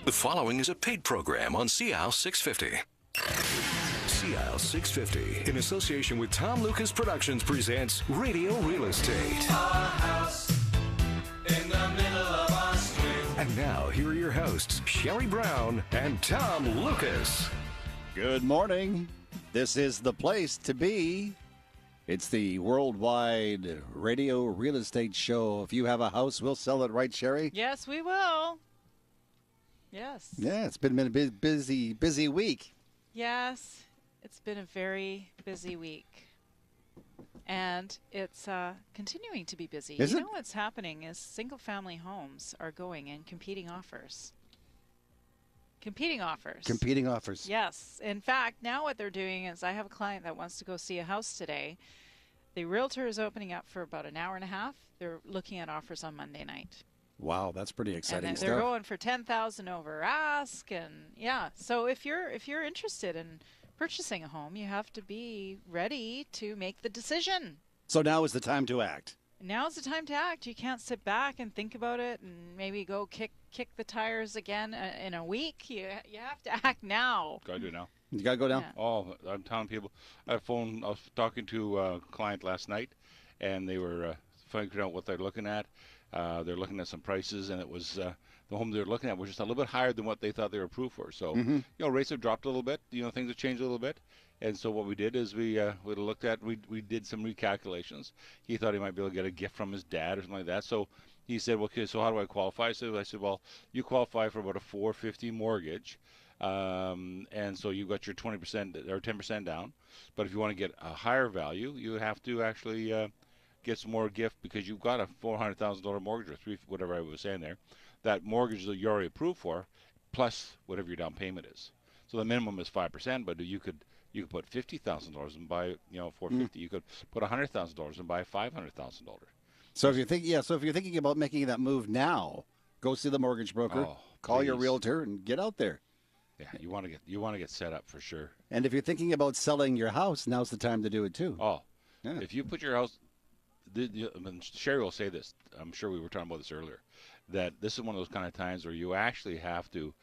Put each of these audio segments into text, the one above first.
The following is a paid program on CL 650. CL 650, in association with Tom Lucas Productions, presents Radio Real Estate. Our house in the middle of our swing. And now, here are your hosts, Sherry Brown and Tom Lucas. Good morning. This is the place to be. It's the worldwide radio real estate show. If you have a house, we'll sell it, right, Sherry? Yes, we will. Yes. Yeah, it's been a busy week. Yes, it's been a very busy week. And it's continuing to be busy. Is you it? know what's happening is single-family homes are going in competing offers. Competing offers. Yes. In fact, now what they're doing is I have a client that wants to go see a house today. The realtor is opening up for about an hour and a half. They're looking at offers on Monday night. Wow, that's pretty exciting and stuff. they're going for $10,000 over ask, and yeah. So if you're interested in purchasing a home, you have to be ready to make the decision. So now is the time to act. Now's the time to act. You can't sit back and think about it and maybe go kick the tires again in a week. You have to act now. Gotta do it now. You gotta go down. Yeah. Oh, I'm telling people. I was talking to a client last night, and they were figuring out what they're looking at. They're looking at some prices, and it was the home they were looking at was just a little bit higher than what they thought they were approved for. So, rates have dropped a little bit. Things have changed a little bit. And so what we did is we did some recalculations. He thought he might be able to get a gift from his dad or something like that. So he said, well, okay, so how do I qualify? I said, well, you qualify for about a $450 mortgage. And so you got your 20% or 10% down. But if you want to get a higher value, you have to actually get some more gift because you've got a $400,000 mortgage or whatever I was saying there. That mortgage that you're already approved for, plus whatever your down payment is. So the minimum is 5%, but you could put $50,000 and buy $450. You could put $100,000 and buy $500,000. So if you're thinking about making that move now, go see the mortgage broker, call your realtor, and get out there. Yeah, you want to get set up for sure. And if you're thinking about selling your house, now's the time to do it too. Oh, yeah. If you put your house, Sherry will say this. I'm sure we were talking about this earlier. That this is one of those kind of times where you actually have to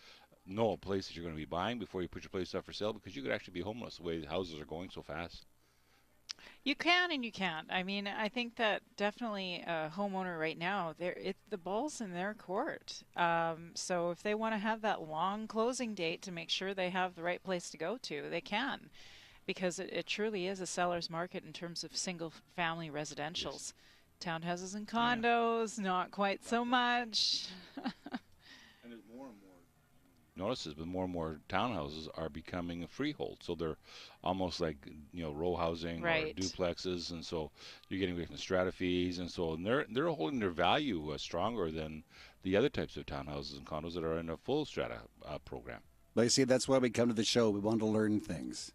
know a place that you're going to be buying before you put your place up for sale, because you could actually be homeless the way the houses are going so fast. You can and you can't. I mean, I think that definitely a homeowner right now, the ball's in their court. So if they want to have that long closing date to make sure they have the right place to go to, they can, because it truly is a seller's market in terms of single-family residentials. Yes. Townhouses and condos, not quite so much. And there's more and more notices, but more and more townhouses are becoming a freehold, so they're almost like row housing or duplexes, and so you're getting away from the strata fees, and so they're holding their value stronger than the other types of townhouses and condos that are in a full strata program. But you see, that's why we come to the show. We want to learn things.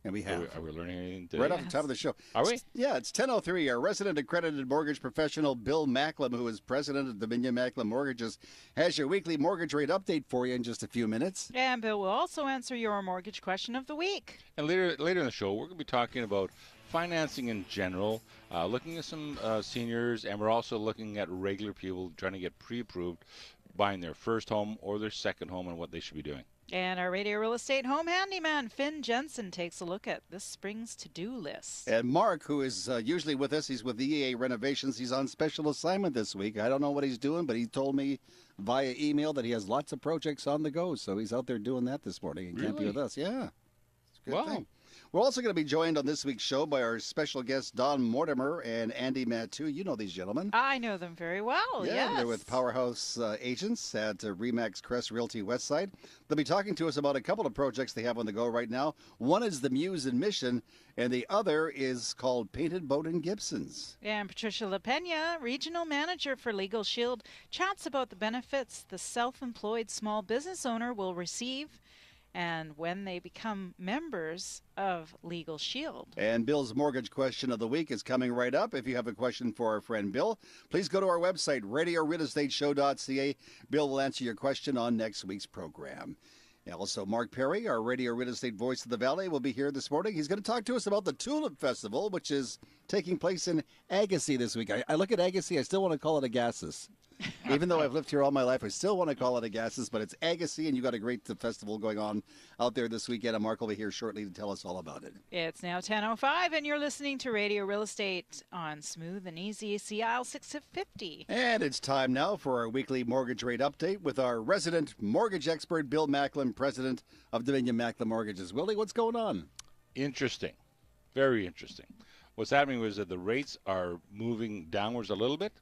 And we have. Are we learning anything today? Right off the top of the show. Are we? Yeah, it's 10:03. Our resident accredited mortgage professional, Bill Macklem, who is president of Dominion Macklem Mortgages, has your weekly mortgage rate update for you in just a few minutes. And Bill will also answer your mortgage question of the week. And later in the show, we're going to be talking about financing in general, looking at some seniors, and we're also looking at regular people trying to get pre-approved, buying their first home or their second home, and what they should be doing. And our radio real estate home handyman, Finn Jensen, takes a look at this spring's to-do list. And Mark, who is usually with us, he's with EA Renovations. He's on special assignment this week. I don't know what he's doing, but he told me via email that he has lots of projects on the go. So he's out there doing that this morning and can't be with us. Yeah. It's a good thing. We're also going to be joined on this week's show by our special guests, Don Mortimer and Andy Mattu. You know these gentlemen. I know them very well, yes. They're with Powerhouse Agents at Remax Crest Realty Westside. They'll be talking to us about a couple of projects they have on the go right now. One is the Muse in Mission, and the other is called Painted Boat and Gibsons. And Patricia LaPena, Regional Manager for Legal Shield, chats about the benefits the self-employed small business owner will receive and when they become members of Legal Shield. And Bill's mortgage question of the week is coming right up. If you have a question for our friend Bill, please go to our website, radiorealestateshow.ca. Bill will answer your question on next week's program. Also, Mark Perry, our radio real estate voice of the Valley, will be here this morning. He's going to talk to us about the Tulip Festival, which is taking place in Agassiz this week. I look at Agassiz, I still want to call it Agassiz. Even though I've lived here all my life, I still want to call it Agassiz, but it's Agassiz, and you got a great festival going on out there this weekend. And Mark will be here shortly to tell us all about it. It's now 10:05, and you're listening to Radio Real Estate on Smooth and Easy, CIL 650. And it's time now for our weekly mortgage rate update with our resident mortgage expert, Bill Macklem, president of Dominion Macklem Mortgages. Willie, what's going on? Interesting. Very interesting. What's happening is that the rates are moving downwards a little bit,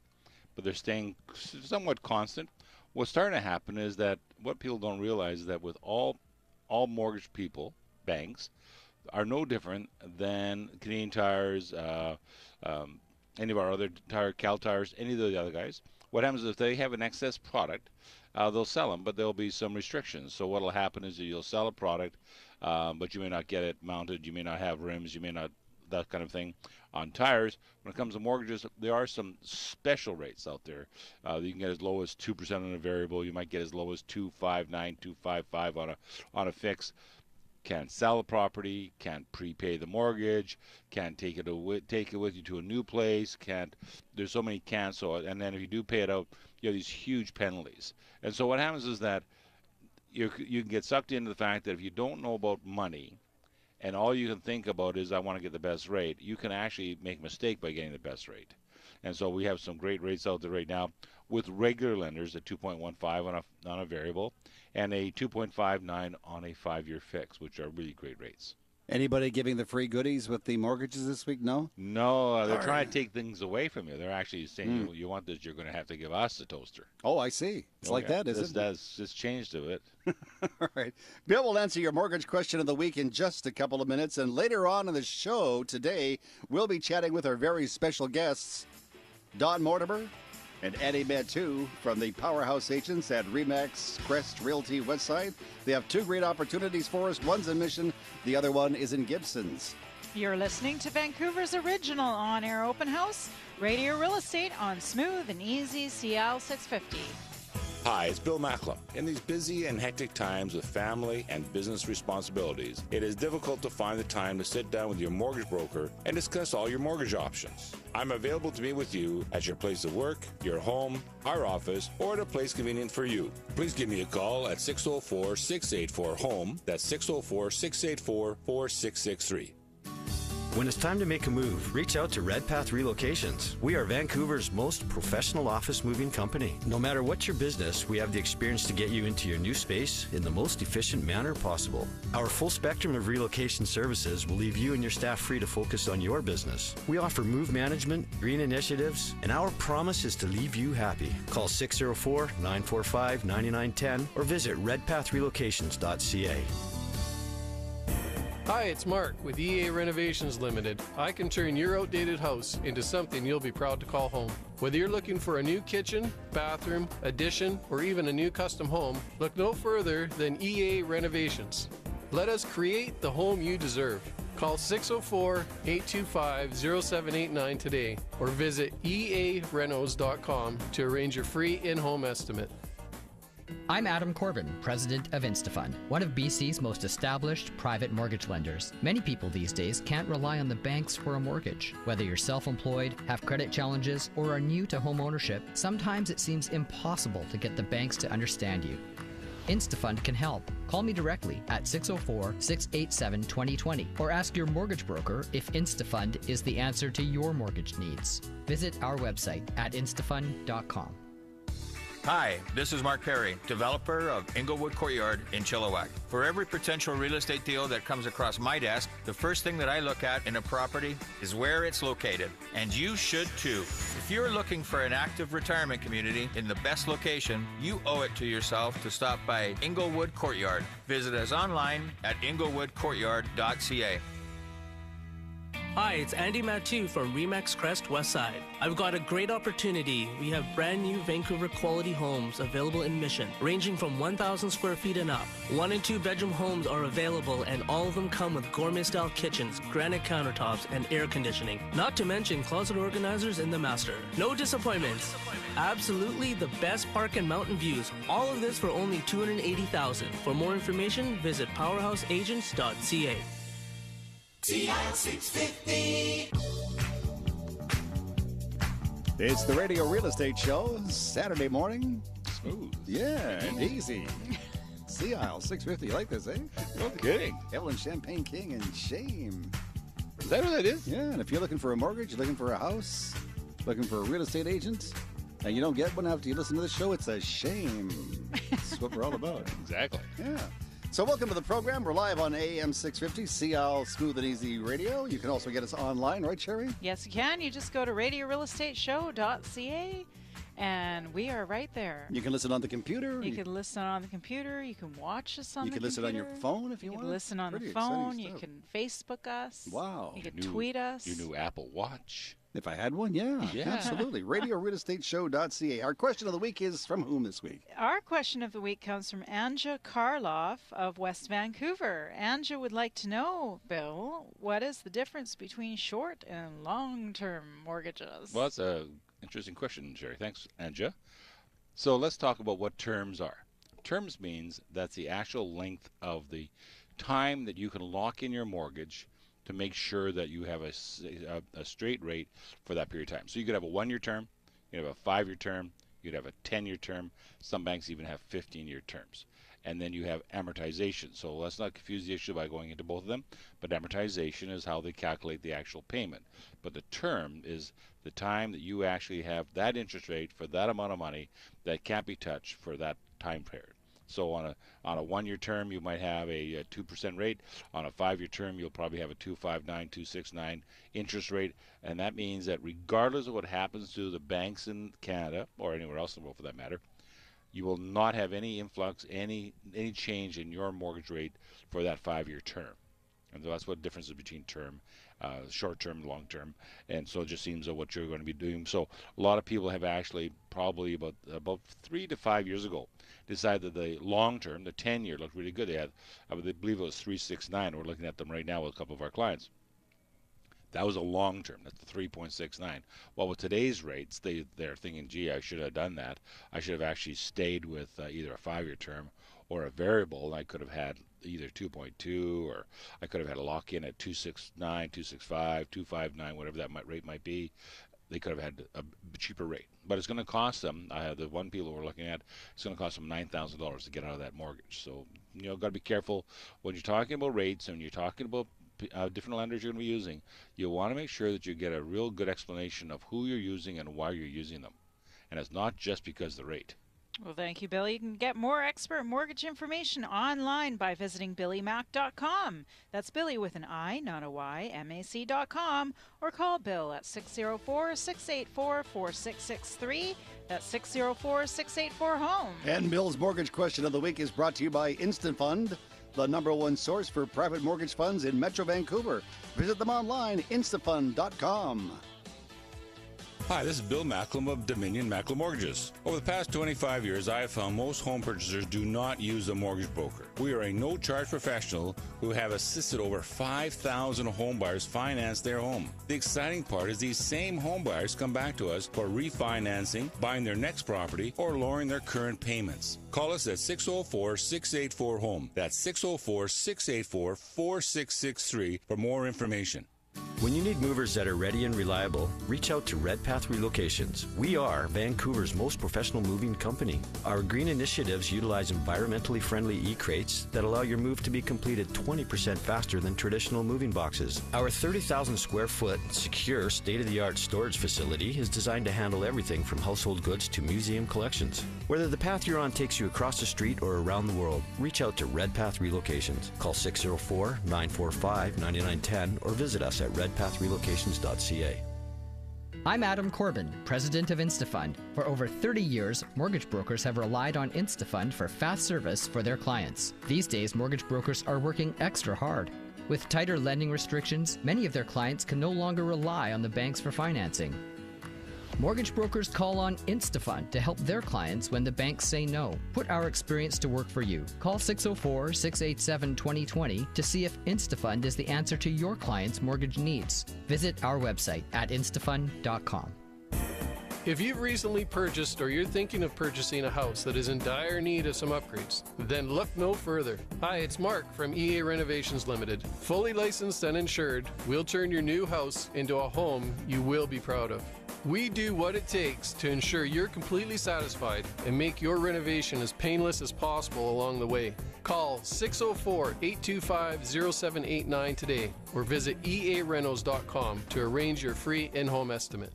but they're staying somewhat constant. What's starting to happen is that what people don't realize is that with all mortgage people, banks, are no different than Canadian Tires, any of our other Cal Tires, any of the other guys. What happens is if they have an excess product, they'll sell them, but there'll be some restrictions. So what will happen is that you'll sell a product, but you may not get it mounted, you may not have rims, you may not, that kind of thing. On tires, when it comes to mortgages, there are some special rates out there. You can get as low as 2% on a variable. You might get as low as 2.59, 2.55 on a fix. Can't sell a property, can't prepay the mortgage, can't take it with you to a new place. There's so many can't. So, and then if you do pay it out, you have these huge penalties. And so what happens is that you can get sucked into the fact that if you don't know about money, and all you can think about is I want to get the best rate, you can actually make a mistake by getting the best rate. And so we have some great rates out there right now with regular lenders at 2.15 on a variable and a 2.59 on a 5-year fix, which are really great rates. Anybody giving the free goodies with the mortgages this week? No? No, they're trying to take things away from you. They're actually saying, you want this, you're going to have to give us the toaster. Oh, I see. It's like that, is it? That's just changed a bit. All right. Bill will answer your mortgage question of the week in just a couple of minutes. And later on in the show today, we'll be chatting with our very special guests, Don Mortimer and Andy Mattu from the Powerhouse Agents at RE/MAX Crest Realty Westside. They have two great opportunities for us. One's in Mission, the other one is in Gibsons. You're listening to Vancouver's original on-air open house, Radio Real Estate on Smooth and Easy, CL 650. Hi, it's Bill Macklem. In these busy and hectic times with family and business responsibilities, it is difficult to find the time to sit down with your mortgage broker and discuss all your mortgage options. I'm available to meet with you at your place of work, your home, our office, or at a place convenient for you. Please give me a call at 604-684-HOME. That's 604-684-4663. When it's time to make a move, reach out to Redpath Relocations. We are Vancouver's most professional office moving company. No matter what your business, we have the experience to get you into your new space in the most efficient manner possible. Our full spectrum of relocation services will leave you and your staff free to focus on your business. We offer move management, green initiatives, and our promise is to leave you happy. Call 604-945-9910 or visit redpathrelocations.ca. Hi, it's Mark with EA Renovations Limited. I can turn your outdated house into something you'll be proud to call home. Whether you're looking for a new kitchen, bathroom, addition, or even a new custom home, look no further than EA Renovations. Let us create the home you deserve. Call 604-825-0789 today or visit earenos.com to arrange your free in-home estimate. I'm Adam Corbin, president of InstaFund, one of BC's most established private mortgage lenders. Many people these days can't rely on the banks for a mortgage. Whether you're self-employed, have credit challenges, or are new to home ownership, sometimes it seems impossible to get the banks to understand you. InstaFund can help. Call me directly at 604-687-2020 or ask your mortgage broker if InstaFund is the answer to your mortgage needs. Visit our website at instafund.com. Hi, this is Mark Perry, developer of Inglewood Courtyard in Chilliwack. For every potential real estate deal that comes across my desk, the first thing that I look at in a property is where it's located. And you should too. If you're looking for an active retirement community in the best location, you owe it to yourself to stop by Inglewood Courtyard. Visit us online at inglewoodcourtyard.ca. Hi, it's Andy Mattu from RE/MAX Crest Westside. I've got a great opportunity. We have brand new Vancouver quality homes available in Mission, ranging from 1,000 square feet and up. 1 and 2 bedroom homes are available, and all of them come with gourmet-style kitchens, granite countertops, and air conditioning. Not to mention closet organizers in the master. No disappointments. Absolutely the best park and mountain views. All of this for only $280,000. For more information, visit powerhouseagents.ca. CIL 650. It's the Radio Real Estate Show, Saturday morning. Smooth. Yeah, and easy. Sea Isle 650. You like this, eh? No kidding. Evelyn Champagne King and Shame. Is that what that is? Yeah, and if you're looking for a mortgage, looking for a house, looking for a real estate agent, and you don't get one after you listen to this show, it's a shame. That's what we're all about. Exactly. Yeah. So welcome to the program. We're live on AM 650, Sea Isle Smooth and Easy Radio. You can also get us online, right, Sherry? Yes, you can. You just go to radiorealestateshow.ca, and we are right there. You can listen on the computer. You can listen on the computer. You can watch us on the computer. You can listen on your phone if you want. You can listen on the phone. You can Facebook us. Wow. You can tweet us. Your new Apple Watch. If I had one, yeah. Absolutely. RadioRealEstateShow.ca. Our question of the week is from whom this week? Our question of the week comes from Anja Karloff of West Vancouver. Anja would like to know, Bill, what is the difference between short and long-term mortgages? Well, that's an interesting question, Sherry. Thanks, Anja. So let's talk about what terms are. Terms means that's the actual length of the time that you can lock in your mortgage to make sure that you have a straight rate for that period of time. So you could have a 1-year term, you could have a 5-year term, you could have a 10-year term. Some banks even have 15-year terms. And then you have amortization. So let's not confuse the issue by going into both of them, but amortization is how they calculate the actual payment. But the term is the time that you actually have that interest rate for that amount of money that can't be touched for that time period. So on a 1-year term, you might have a 2% rate. On a 5-year term, you'll probably have a 2.59, 2.69 interest rate. And that means that regardless of what happens to the banks in Canada, or anywhere else in the world for that matter, you will not have any influx, any change in your mortgage rate for that 5-year term. And so that's what the difference is between term, short term, long term. And so it just seems that what you're going to be doing. So a lot of people have actually probably about 3 to 5 years ago decided that the long term, the 10-year, looked really good. They had, I believe it was 3.69. We're looking at them right now with a couple of our clients. That was a long term. That's the 3.69. Well, with today's rates, they're thinking, gee, I should have done that. I should have actually stayed with either a 5-year term or a variable. And I could have had either 2.2, or I could have had a lock-in at 2.69, 2.65, 2.59, whatever that rate might be. They could have had a cheaper rate. But it's going to cost them, the one people we're looking at, it's going to cost them $9,000 to get out of that mortgage. So, got to be careful when you're talking about rates and you're talking about different lenders you're going to be using. You want to make sure that you get a real good explanation of who you're using and why you're using them. And it's not just because of the rate. Well, thank you, Billy. You can get more expert mortgage information online by visiting BillyMac.com. That's Billy with an I, not a Y, MAC.com. Or call Bill at 604-684-4663. That's 604-684-HOME. And Bill's mortgage question of the week is brought to you by Instant Fund, the #1 source for private mortgage funds in Metro Vancouver. Visit them online, instafund.com. Hi, this is Bill Macklem of Dominion Macklem Mortgages. Over the past 25 years, I have found most home purchasers do not use a mortgage broker. We are a no-charge professional who have assisted over 5,000 home buyers finance their home. The exciting part is these same home buyers come back to us for refinancing, buying their next property, or lowering their current payments. Call us at 604-684-HOME. That's 604-684-4663 for more information. When you need movers that are ready and reliable, reach out to Redpath Relocations. We are Vancouver's most professional moving company. Our green initiatives utilize environmentally friendly e-crates that allow your move to be completed 20% faster than traditional moving boxes. Our 30,000 square foot secure state-of-the-art storage facility is designed to handle everything from household goods to museum collections. Whether the path you're on takes you across the street or around the world, reach out to Redpath Relocations. Call 604-945-9910 or visit us at redpathrelocations.ca. I'm Adam Corbin, president of InstaFund. For over 30 years, mortgage brokers have relied on InstaFund for fast service for their clients. These days, mortgage brokers are working extra hard. With tighter lending restrictions, many of their clients can no longer rely on the banks for financing. Mortgage brokers call on InstaFund to help their clients when the banks say no. Put our experience to work for you. Call 604-687-2020 to see if InstaFund is the answer to your client's mortgage needs. Visit our website at instafund.com. If you've recently purchased or you're thinking of purchasing a house that is in dire need of some upgrades, then look no further. Hi, it's Mark from EA Renovations Limited. Fully licensed and insured, we'll turn your new house into a home you will be proud of. We do what it takes to ensure you're completely satisfied and make your renovation as painless as possible along the way. Call 604-825-0789 today or visit earenos.com to arrange your free in-home estimate.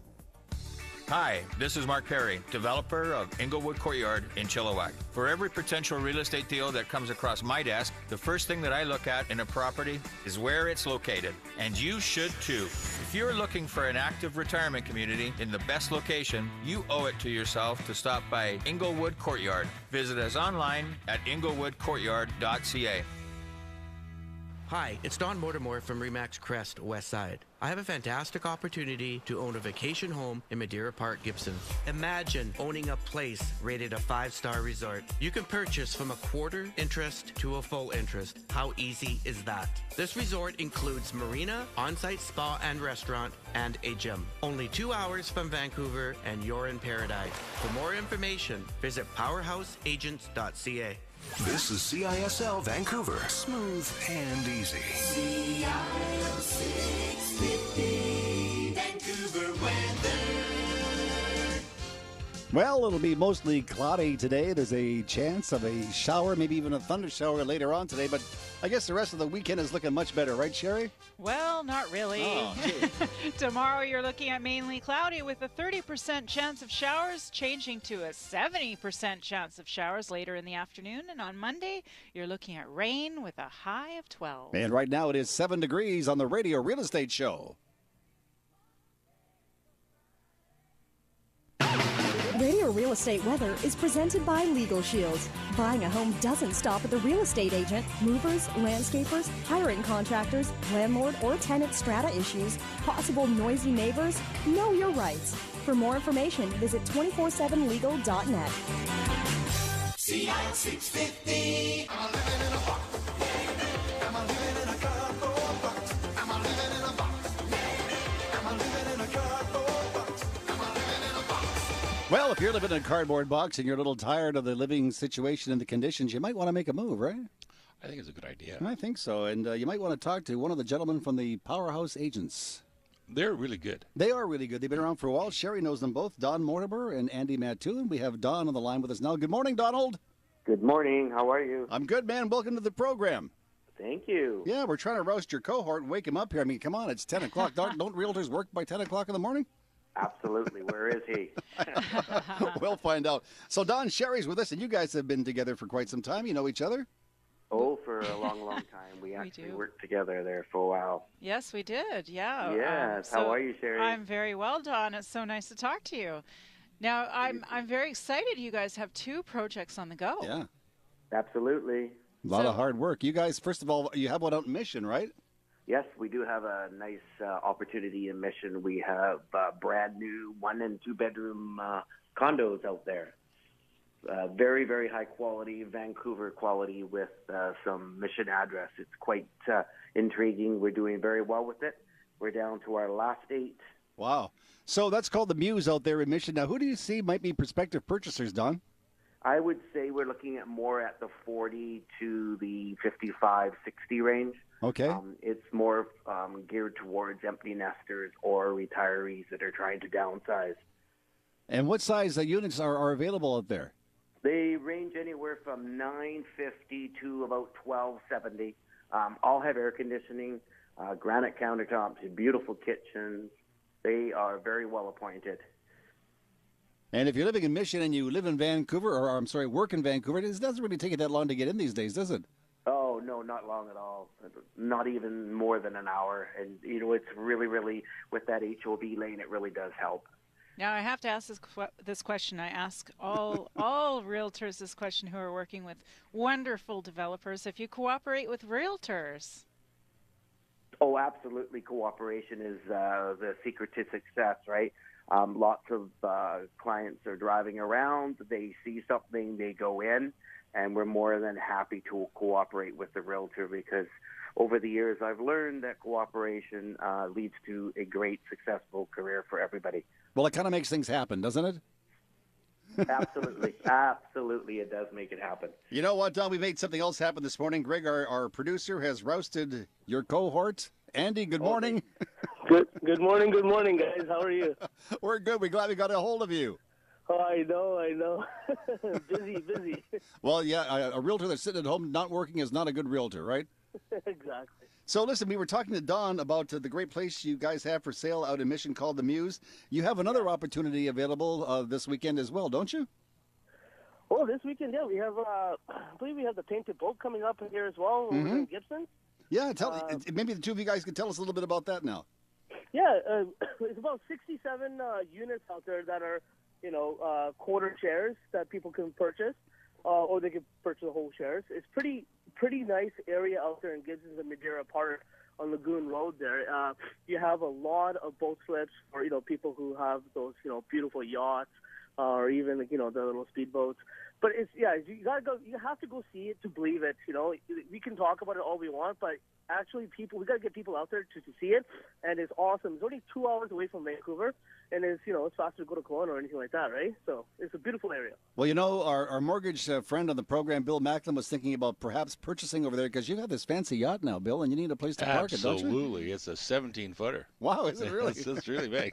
Hi, this is Mark Perry, developer of Inglewood Courtyard in Chilliwack. For every potential real estate deal that comes across my desk, the first thing that I look at in a property is where it's located. And you should too. If you're looking for an active retirement community in the best location, you owe it to yourself to stop by Inglewood Courtyard. Visit us online at inglewoodcourtyard.ca. Hi, it's Don Mortimer from Remax Crest Westside. I have a fantastic opportunity to own a vacation home in Madeira Park, Gibson. Imagine owning a place rated a 5-star resort. You can purchase from a quarter interest to a full interest. How easy is that? This resort includes marina, on-site spa and restaurant, and a gym. Only 2 hours from Vancouver and you're in paradise. For more information, visit powerhouseagents.ca. This is CISL Vancouver. Smooth and easy. CIL 650 Vancouver weather. Well, it'll be mostly cloudy today. There's a chance of a shower, maybe even a thunder shower later on today. But I guess the rest of the weekend is looking much better, right, Sherry? Well, not really. Oh, Tomorrow you're looking at mainly cloudy with a 30% chance of showers, changing to a 70% chance of showers later in the afternoon. And on Monday, you're looking at rain with a high of 12. And right now it is 7 degrees on the Radio Real Estate Show. Radio Real Estate weather is presented by Legal Shield. Buying a home doesn't stop at the real estate agent. Movers, landscapers, hiring contractors, landlord or tenant strata issues, possible noisy neighbors. Know your rights. For more information, visit 247legal.net. CIL 650. I'm living in a box. I'm living in a cardboard box. I'm living in a box. I'm living in a cardboard box. I'm living in a box. Well, if you're living in a cardboard box and you're a little tired of the living situation and the conditions, you might want to make a move, right? I think it's a good idea. I think so. And you might want to talk to one of the gentlemen from the Powerhouse Agents. They're really good. They are really good. They've been around for a while. Sherry knows them both, Don Mortimer and Andy Mattoon. We have Don on the line with us now. Good morning, Donald. Good morning. How are you? I'm good, man. Welcome to the program. Thank you. Yeah, we're trying to roast your cohort and wake him up here. I mean, come on, it's 10 o'clock. Don't realtors work by 10 o'clock in the morning? Absolutely. Where is he? We'll find out. So, Don, Sherry's with us, and you guys have been together for quite some time. You know each other? Oh, for a long, long time. We actually worked together there for a while. Yes, we did. Yeah. Yes. How are you, Sherry? I'm very well, Don. It's so nice to talk to you. Now, I'm very excited. You guys have 2 projects on the go. Yeah. Absolutely. A lot of hard work. You guys, first of all, you have one out in Mission, right? Yes, we do have a nice opportunity in Mission. We have brand new 1- and 2-bedroom condos out there. Very, very high quality, Vancouver quality with some Mission address. It's quite intriguing. We're doing very well with it. We're down to our last 8. Wow. So that's called the Muse out there in Mission. Now, who do you see might be prospective purchasers, Don? I would say we're looking at more at the 40 to the 55, 60 range. Okay. It's more geared towards empty nesters or retirees that are trying to downsize. And what size units are available out there? They range anywhere from 950 to about 1270. All have air conditioning, granite countertops, beautiful kitchens. They are very well appointed. And if you're living in Mission and you live in Vancouver, or I'm sorry, work in Vancouver, it doesn't really take it that long to get in these days, does it? Oh, no, not long at all. Not even more than an hour. And, you know, it's really, really, with that HOV lane, it really does help. Now, I have to ask this question. I ask all realtors this question who are working with wonderful developers. If you cooperate with realtors. Oh, absolutely. Cooperation is the secret to success, right? Lots of clients are driving around. They see something, they go in, and we're more than happy to cooperate with the realtor because over the years I've learned that cooperation leads to a great, successful career for everybody. Well, it kind of makes things happen, doesn't it? Absolutely. Absolutely, it does make it happen. You know what, Don? We made something else happen this morning. Greg, our producer, has roasted your cohort. Andy, good morning. Good morning, guys. How are you? We're good. We're glad we got a hold of you. Oh, I know. busy. Well, yeah, a realtor that's sitting at home not working is not a good realtor, right? Exactly. So listen, we were talking to Don about the great place you guys have for sale out in Mission called the Muse. You have another opportunity available this weekend as well, don't you? Well, this weekend, yeah, we have, I believe we have the Painted Boat coming up here as well over in Gibson. Yeah, maybe the two of you guys could tell us a little bit about that now. Yeah, it's about 67 units out there that are, quarter shares that people can purchase, or they can purchase the whole shares. It's pretty nice area out there in Gibson and Madeira Park on Lagoon Road there. You have a lot of boat slips for, people who have those, beautiful yachts, or even, the little speedboats. But you gotta go. You have to go see it to believe it. We can talk about it all we want, but actually, we gotta get people out there to see it, and it's awesome. It's only 2 hours away from Vancouver, and it's it's faster to go to Kelowna or anything like that, right? So it's a beautiful area. Well, our mortgage friend on the program, Bill Macklin, was thinking about perhaps purchasing over there because you have this fancy yacht now, Bill, and you need a place to park it, don't you? Absolutely, it's a 17-footer. Wow, is it really? It's really big.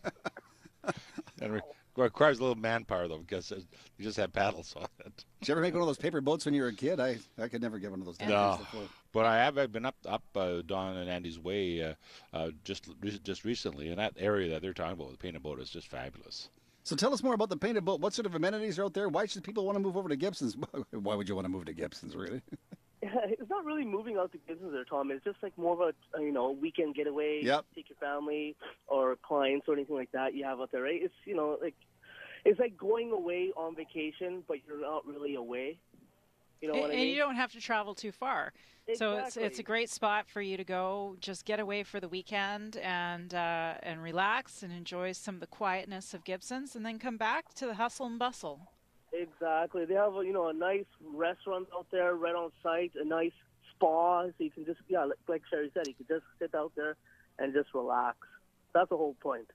And requires a little manpower, though, because you just have paddles on it. Did you ever make one of those paper boats when you were a kid? I could never get one of those. No, but I've been up Don and Andy's way just recently, in that area that they're talking about. The Painted Boat is just fabulous. So tell us more about the Painted Boat. What sort of amenities are out there? Why should people want to move over to Gibson's? Why would you want to move to Gibson's, really? It's not really moving out to Gibson's there, Tom. It's just like more of a weekend getaway. Yep. Take your family or clients or anything like that you have out there, right? It's it's like going away on vacation, but you're not really away. You know what I mean? And you don't have to travel too far. Exactly. So it's a great spot for you to go, just get away for the weekend and relax and enjoy some of the quietness of Gibson's, and then come back to the hustle and bustle. Exactly. They have a nice restaurant out there right on site, a nice spa, so you can just like Sherry said, you can just sit out there and just relax. That's the whole point.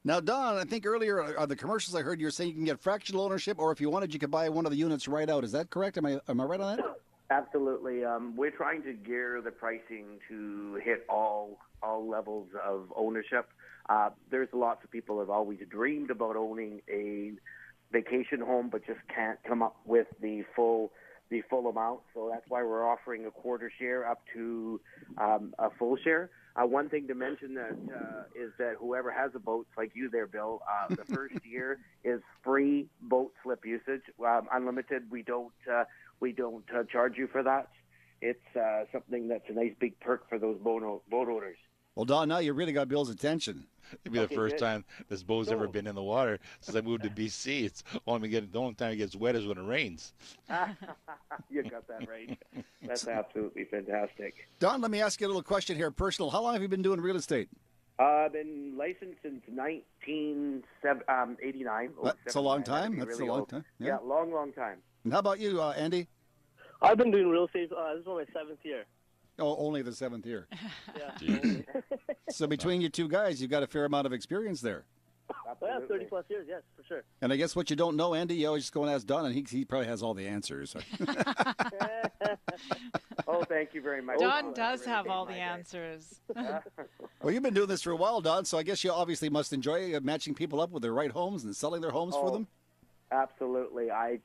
Now, Don, I think earlier the commercials I heard you were saying you can get fractional ownership, or if you wanted, you could buy one of the units right out. Is that correct? Am I right on that? Absolutely. We're trying to gear the pricing to hit all levels of ownership. There's lots of people who have always dreamed about owning a vacation home, but just can't come up with the full amount. So that's why we're offering a quarter share up to a full share. One thing to mention is that whoever has a boat, like you there, Bill, the first year is free boat slip usage, unlimited. We don't charge you for that. It's something that's a nice big perk for those boat owners. Well, Don, now you really got Bill's attention. It'll be the first time this boat's ever been in the water since I moved to BC. It's the only time it gets wet is when it rains. You got that right. That's absolutely fantastic. Don, let me ask you a little question here, personal. How long have you been doing real estate? I've been licensed since 1989. That's a long time. That's really a long time. Yeah, long time. And how about you, Andy? I've been doing real estate. This is my 7th year. Oh, only the 7th year. Yeah. So between you two guys, you've got a fair amount of experience there. Yeah, 30 plus years, yes, for sure. And I guess what you don't know, Andy, you always just go and ask Don, and he probably has all the answers. Oh, thank you very much. Don does have all the answers. Well, you've been doing this for a while, Don, so I guess you obviously must enjoy matching people up with their right homes and selling their homes for them. Absolutely. I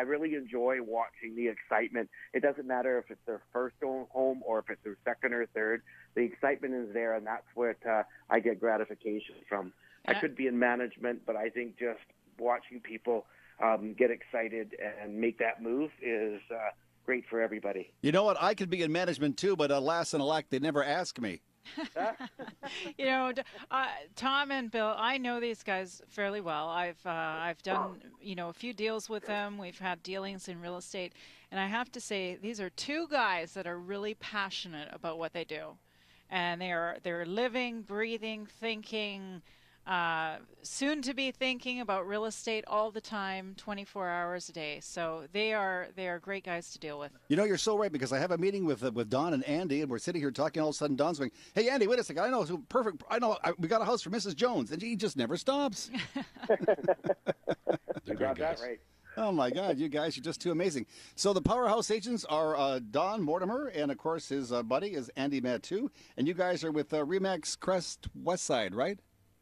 really enjoy watching the excitement. It doesn't matter if it's their first home or if it's their second or third. The excitement is there, and that's what I get gratification from. I could be in management, but I think just watching people get excited and make that move is great for everybody. You know what? I could be in management too, but alas and alack, they never ask me. Tom and Bill, I know these guys fairly well. I've done a few deals with them. We've had dealings in real estate, and I have to say these are two guys that are really passionate about what they do, and they're living, breathing, thinking, soon to be thinking about real estate all the time, 24 hours a day. So they are great guys to deal with. You know, you're so right, because I have a meeting with Don and Andy, and we're sitting here talking. All of a sudden, Don's going, "Hey, Andy, wait a second. I know, perfect. I know, we got a house for Mrs. Jones," and he just never stops. You got that right. Oh, my God. You guys are just too amazing. So the Powerhouse agents are Don Mortimer, and, of course, his buddy is Andy Matu. And you guys are with Remax Crest Westside, right?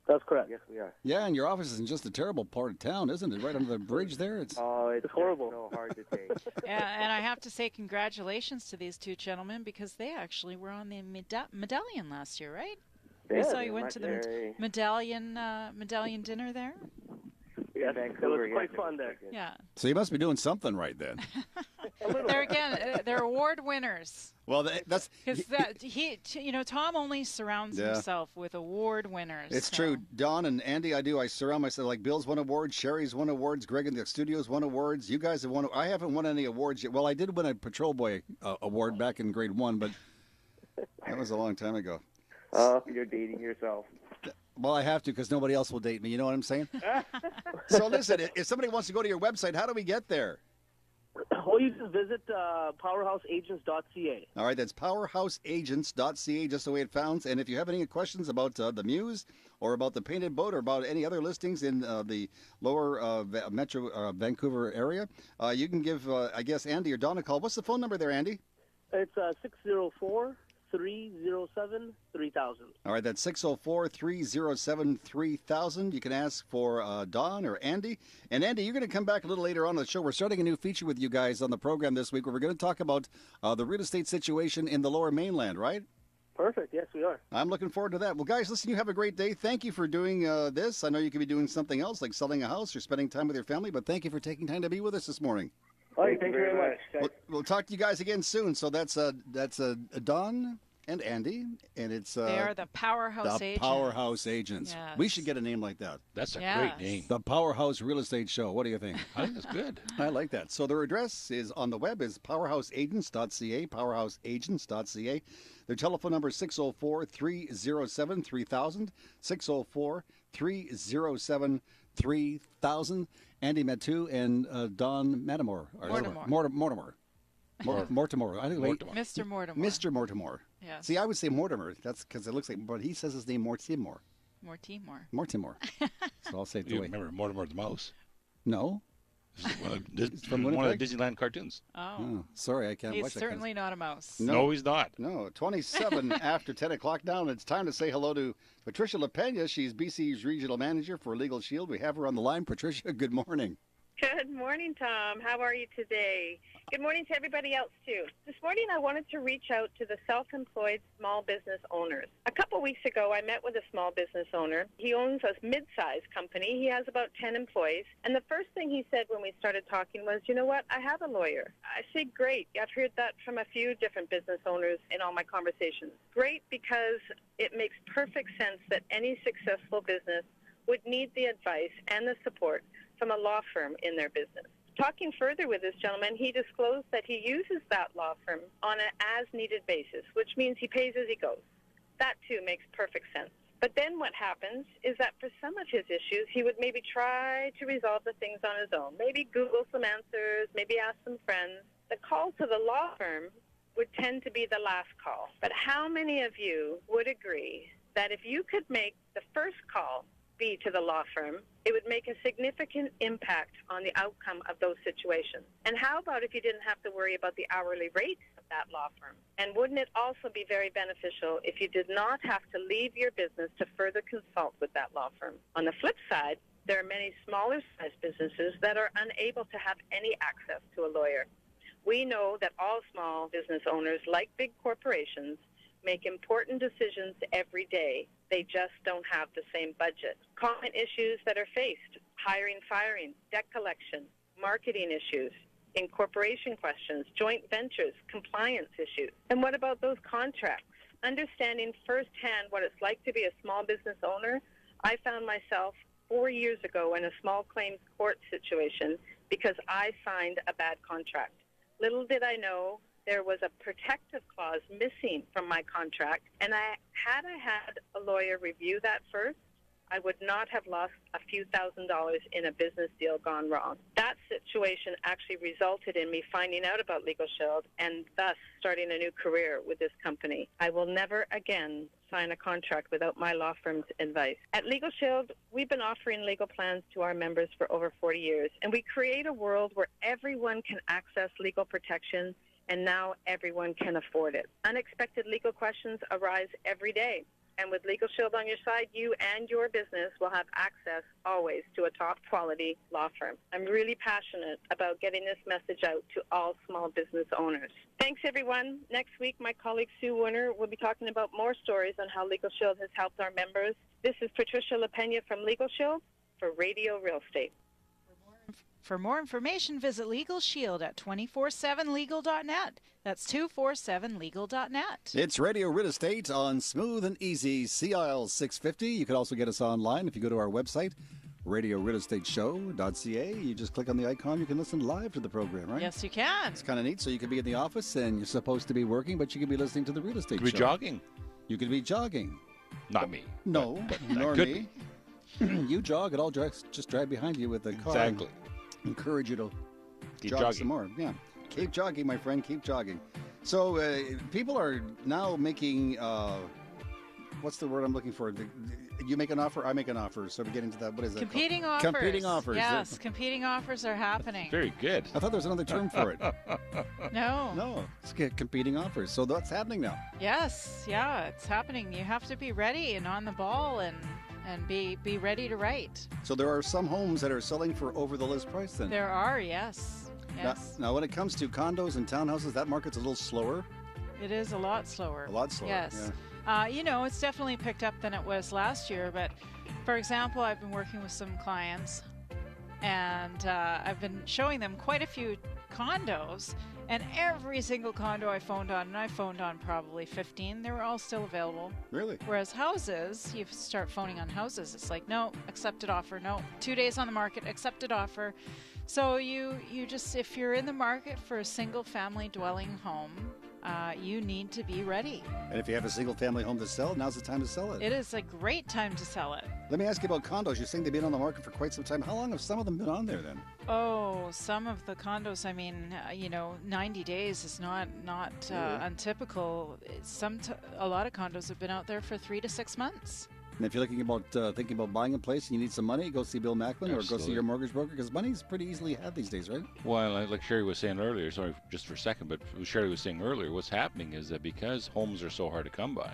That's correct. Yes, we are. Yeah, and your office is in just a terrible part of town, isn't it? Right under the bridge there? It's horrible. So hard to take. Yeah, and I have to say congratulations to these two gentlemen because they actually were on the medallion last year, right? I saw you went to the medallion dinner there. Yes, Vancouver, it was quite fun there. Yeah. So you must be doing something right then. They're award winners. Well, that's because Tom only surrounds himself with award winners. It's true. Don and Andy, I surround myself like Bill's won awards, Sherry's won awards, Greg in the studios won awards. You guys have won. I haven't won any awards yet. Well, I did win a Patrol Boy award back in grade 1, but that was a long time ago. Oh, you're dating yourself. Well, I have to because nobody else will date me. You know what I'm saying? So listen, if somebody wants to go to your website, how do we get there? Well, you can visit powerhouseagents.ca. All right, that's powerhouseagents.ca, just the way it sounds. And if you have any questions about the Muse or about the Painted Boat or about any other listings in the lower Metro Vancouver area, you can give, I guess, Andy or Don a call. What's the phone number there, Andy? It's 604-307-3000. All right, that's 604-307-3000. You can ask for Don or Andy. And Andy, you're going to come back a little later on the show. We're starting a new feature with you guys on the program this week where we're going to talk about the real estate situation in the Lower Mainland, right? Perfect. Yes, we are. I'm looking forward to that. Well, guys, listen, you have a great day. Thank you for doing this. I know you could be doing something else like selling a house or spending time with your family, but thank you for taking time to be with us this morning. All right, thank you very much. We'll talk to you guys again soon. So that's Don and Andy, and it's they are the Powerhouse Agents. Powerhouse Agents. Yes. We should get a name like that. That's a great name. The Powerhouse Real Estate Show. What do you think? I think that's good. I like that. So their address is on the web is powerhouseagents.ca, powerhouseagents.ca. Their telephone number is 604-307-3000, 604-307-3000. Andy Matu and Don Mortimer. Mortimer. I think Mr. Mortimer. Mr. Mortimer. Yes. See, I would say Mortimer. That's because it looks like, but he says his name Mortimer. Mortimer. So I'll say it the You way. remember Mortimer the Mouse? No. It's from one of Winnipeg? the Disneyland cartoons. Oh, sorry, I can't He's watch that. certainly not a mouse. No, he's not. No, 27 after 10 o'clock now. It's time to say hello to Patricia LaPena. She's BC's regional manager for Legal Shield. We have her on the line. Patricia, good morning. Good morning, Tom. How are you today? Good morning to everybody else, too. This morning, I wanted to reach out to the self-employed small business owners. A couple weeks ago, I met with a small business owner. He owns a mid-sized company. He has about 10 employees. And the first thing he said when we started talking was, you know what, I have a lawyer. I said, great. I've heard that from a few different business owners in all my conversations. Great, because it makes perfect sense that any successful business would need the advice and the support from a law firm in their business. Talking further with this gentleman, he disclosed that he uses that law firm on an as-needed basis, which means he pays as he goes. That, too, makes perfect sense. But then what happens is that for some of his issues, he would maybe try to resolve the things on his own. Maybe Google some answers, maybe ask some friends. The call to the law firm would tend to be the last call. But how many of you would agree that if you could make the first call be to the law firm, it would make a significant impact on the outcome of those situations? And how about if you didn't have to worry about the hourly rate of that law firm? And wouldn't it also be very beneficial if you did not have to leave your business to further consult with that law firm? On the flip side, there are many smaller-sized businesses that are unable to have any access to a lawyer. We know that all small business owners, like big corporations, make important decisions every day. They just don't have the same budget. Common issues that are faced: hiring, firing, debt collection, marketing issues, incorporation questions, joint ventures, compliance issues. And what about those contracts? Understanding firsthand what it's like to be a small business owner, I found myself 4 years ago in a small claims court situation because I signed a bad contract. Little did I know there was a protective clause missing from my contract, and had I had a lawyer review that first, I would not have lost a few $1,000s in a business deal gone wrong. That situation actually resulted in me finding out about Legal Shield and thus starting a new career with this company. I will never again sign a contract without my law firm's advice. At Legal Shield, we've been offering legal plans to our members for over 40 years, and we create a world where everyone can access legal protection, and now everyone can afford it. Unexpected legal questions arise every day. And with Legal Shield on your side, you and your business will have access always to a top-quality law firm. I'm really passionate about getting this message out to all small business owners. Thanks, everyone. Next week, my colleague Sue Werner will be talking about more stories on how Legal Shield has helped our members. This is Patricia LaPena from Legal Shield for Radio Real Estate. For more information, visit Legal Shield at 247legal.net. That's 247legal.net. It's Radio Real Estate on Smooth and Easy, CIL 650. You can also get us online if you go to our website, radiorealestateshow.ca. You just click on the icon. You can listen live to the program, right? Yes, you can. It's kind of neat. So you could be in the office and you're supposed to be working, but you could be listening to the real estate Could show. be jogging. You could be jogging. Not me. No, but nor could me. You jog, and I'll just drive behind you with the car. Exactly. Encourage you to Keep jog jogging. some more. Yeah, keep jogging, my friend. Keep jogging. So people are now making what's the word I'm looking for? You make an offer, I make an offer. So we get into that. What is that? Competing called? offers. Competing offers. Yes, competing offers are happening. Very good. I thought there was another term for it. No. No, it's competing offers. So that's happening now. Yes, yeah, it's happening. You have to be ready and on the ball and be ready to write. So there are some homes that are selling for over the list price then. There are, yes. Yes. Now when it comes to condos and townhouses, that market's a little slower. It is a lot slower. A lot slower. Yes. Yeah. It's definitely picked up than it was last year. But, for example, I've been working with some clients, and I've been showing them quite a few condos. And every single condo I phoned on, and I phoned on probably 15, they were all still available. Really? Whereas houses, you start phoning on houses, it's like, no, accepted offer, no, 2 days on the market, accepted offer. So you just, if you're in the market for a single family dwelling home, you need to be ready. And if you have a single family home to sell, now's the time to sell it. It is a great time to sell it. Let me ask you about condos. You're saying they've been on the market for quite some time. How long have some of them been on there then? Oh, some of the condos, 90 days is not untypical. A lot of condos have been out there for 3 to 6 months. And if you're thinking about buying a place and you need some money, go see Bill Macklin or go see your mortgage broker, because money's pretty easily had these days, right? Well, like Sherry was saying earlier, sorry just for a second, but Sherry was saying earlier, what's happening is that because homes are so hard to come by,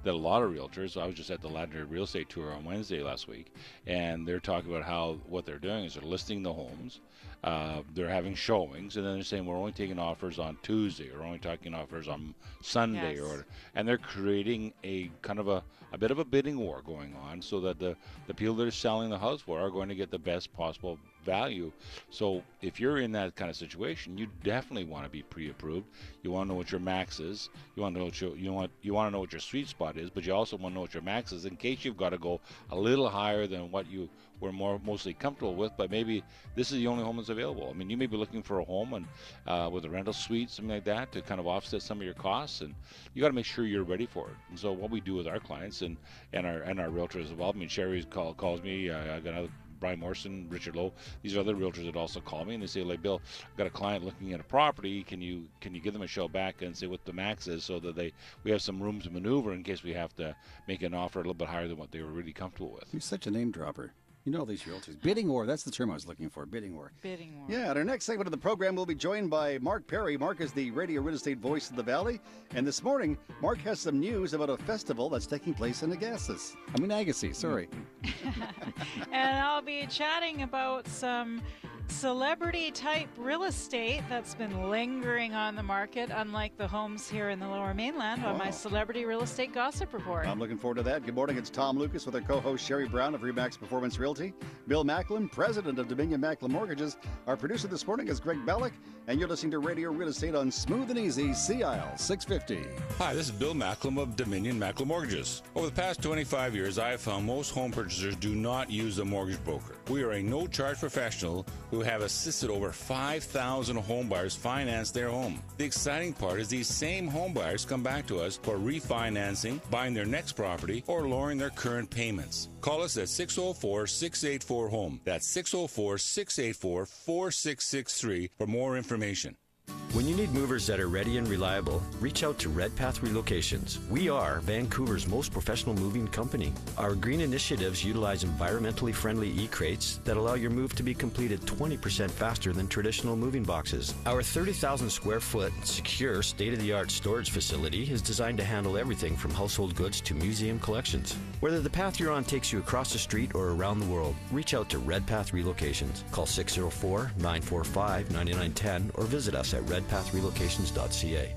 that a lot of realtors, I was just at the Ladner Real Estate Tour on Wednesday last week, and they're talking about what they're doing is they're listing the homes, they're having showings, and then they're saying we're only taking offers on Tuesday, or only taking offers on Sunday, Yes. and they're creating a kind of a bit of a bidding war going on, so that the people that are selling the house for are going to get the best possible value. So if you're in that kind of situation, you definitely want to be pre-approved. You want to know what your max is. You want to know what you want to know what your sweet spot is, but you also want to know what your max is in case you've got to go a little higher than what you were mostly comfortable with. But maybe this is the only home that's available. I mean, you may be looking for a home and with a rental suite, something like that, to kind of offset some of your costs, and you got to make sure you're ready for it. And so what we do with our clients and our realtors as well. I mean, Sherry calls me. I got another. Brian Morrison, Richard Lowe, these are other realtors that also call me and they say, like, Bill, I've got a client looking at a property. Can you give them a show back and say what the max is, so that we have some room to maneuver in case we have to make an offer a little bit higher than what they were really comfortable with. You're such a name dropper. You know all these realtors. Bidding war, that's the term I was looking for, bidding war. Bidding war. Yeah, at our next segment of the program, we'll be joined by Mark Perry. Mark is the radio real estate voice of the Valley. And this morning, Mark has some news about a festival that's taking place in Agassiz. Agassiz, sorry. And I'll be chatting about some celebrity-type real estate that's been lingering on the market, unlike the homes here in the Lower Mainland, on my Celebrity Real Estate Gossip Report. I'm looking forward to that. Good morning, it's Tom Lucas with our co-host Sherry Brown of Remax Performance Realty, Bill Macklin, president of Dominion Macklin Mortgages. Our producer this morning is Greg Bellick, and you're listening to Radio Real Estate on Smooth and Easy, CIL 650. Hi, this is Bill Macklin of Dominion Macklin Mortgages. Over the past 25 years, I have found most home purchasers do not use a mortgage broker. We are a no-charge professional who who have assisted over 5,000 homebuyers finance their home. The exciting part is these same homebuyers come back to us for refinancing, buying their next property, or lowering their current payments. Call us at 604-684-HOME. That's 604-684-4663 for more information. When you need movers that are ready and reliable, reach out to Redpath Relocations. We are Vancouver's most professional moving company. Our green initiatives utilize environmentally friendly e-crates that allow your move to be completed 20% faster than traditional moving boxes. Our 30,000 square foot secure state-of-the-art storage facility is designed to handle everything from household goods to museum collections. Whether the path you're on takes you across the street or around the world, reach out to Redpath Relocations. Call 604-945-9910 or visit us at redpathrelocations.ca.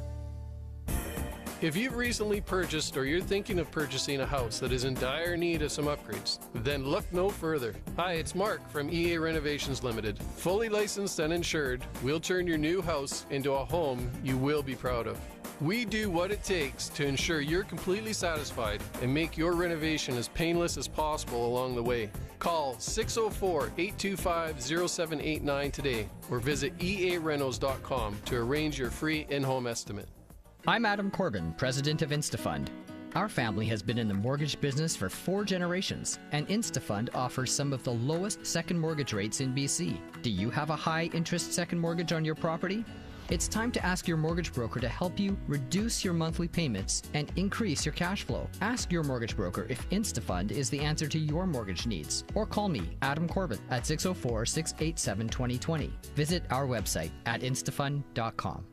If you've recently purchased or you're thinking of purchasing a house that is in dire need of some upgrades, then look no further. Hi, it's Mark from EA Renovations Limited. Fully licensed and insured, we'll turn your new house into a home you will be proud of. We do what it takes to ensure you're completely satisfied and make your renovation as painless as possible along the way. Call 604-825-0789 today or visit earenos.com to arrange your free in-home estimate. I'm Adam Corbin, president of InstaFund. Our family has been in the mortgage business for 4 generations, and InstaFund offers some of the lowest second mortgage rates in BC. Do you have a high-interest second mortgage on your property? It's time to ask your mortgage broker to help you reduce your monthly payments and increase your cash flow. Ask your mortgage broker if InstaFund is the answer to your mortgage needs. Or call me, Adam Corbett, at 604-687-2020. Visit our website at instafund.com.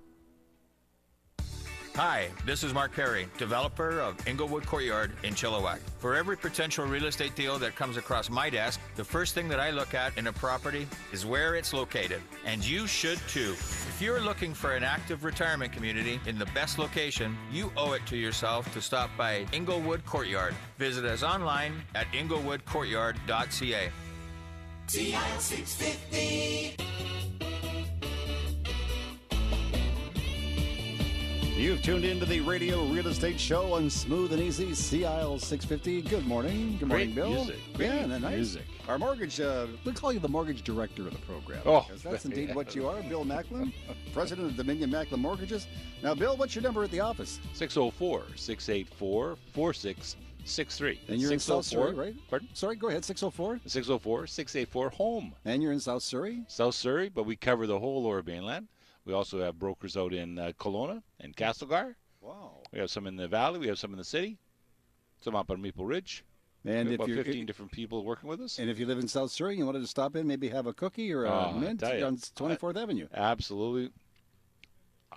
Hi, this is Mark Perry, developer of Inglewood Courtyard in Chilliwack. For every potential real estate deal that comes across my desk, the first thing that I look at in a property is where it's located. And you should too. If you're looking for an active retirement community in the best location, you owe it to yourself to stop by Inglewood Courtyard. Visit us online at inglewoodcourtyard.ca. CIL 650. You've tuned into the Radio Real Estate Show on Smooth and Easy, CIL 650. Good morning. Good morning, Great Bill. music. Great Yeah, nice. music. Our mortgage, we'll call you the mortgage director of the program. Oh, because that's indeed what you are, Bill Macklin, president of Dominion Macklin Mortgages. Now, Bill, what's your number at the office? 604-684-4663. And you're in South Surrey, right? Pardon? Sorry, go ahead, 604. 604-684-HOME. And you're in South Surrey? South Surrey, but we cover the whole Lower Mainland. We also have brokers out in Kelowna and Castlegar. Wow. We have some in the valley. We have some in the city. Some up on Maple Ridge. And we if have about you're 15 different people working with us. And if you live in South Surrey and you wanted to stop in, maybe have a cookie or a mint tell ya, on 24th Avenue. Absolutely.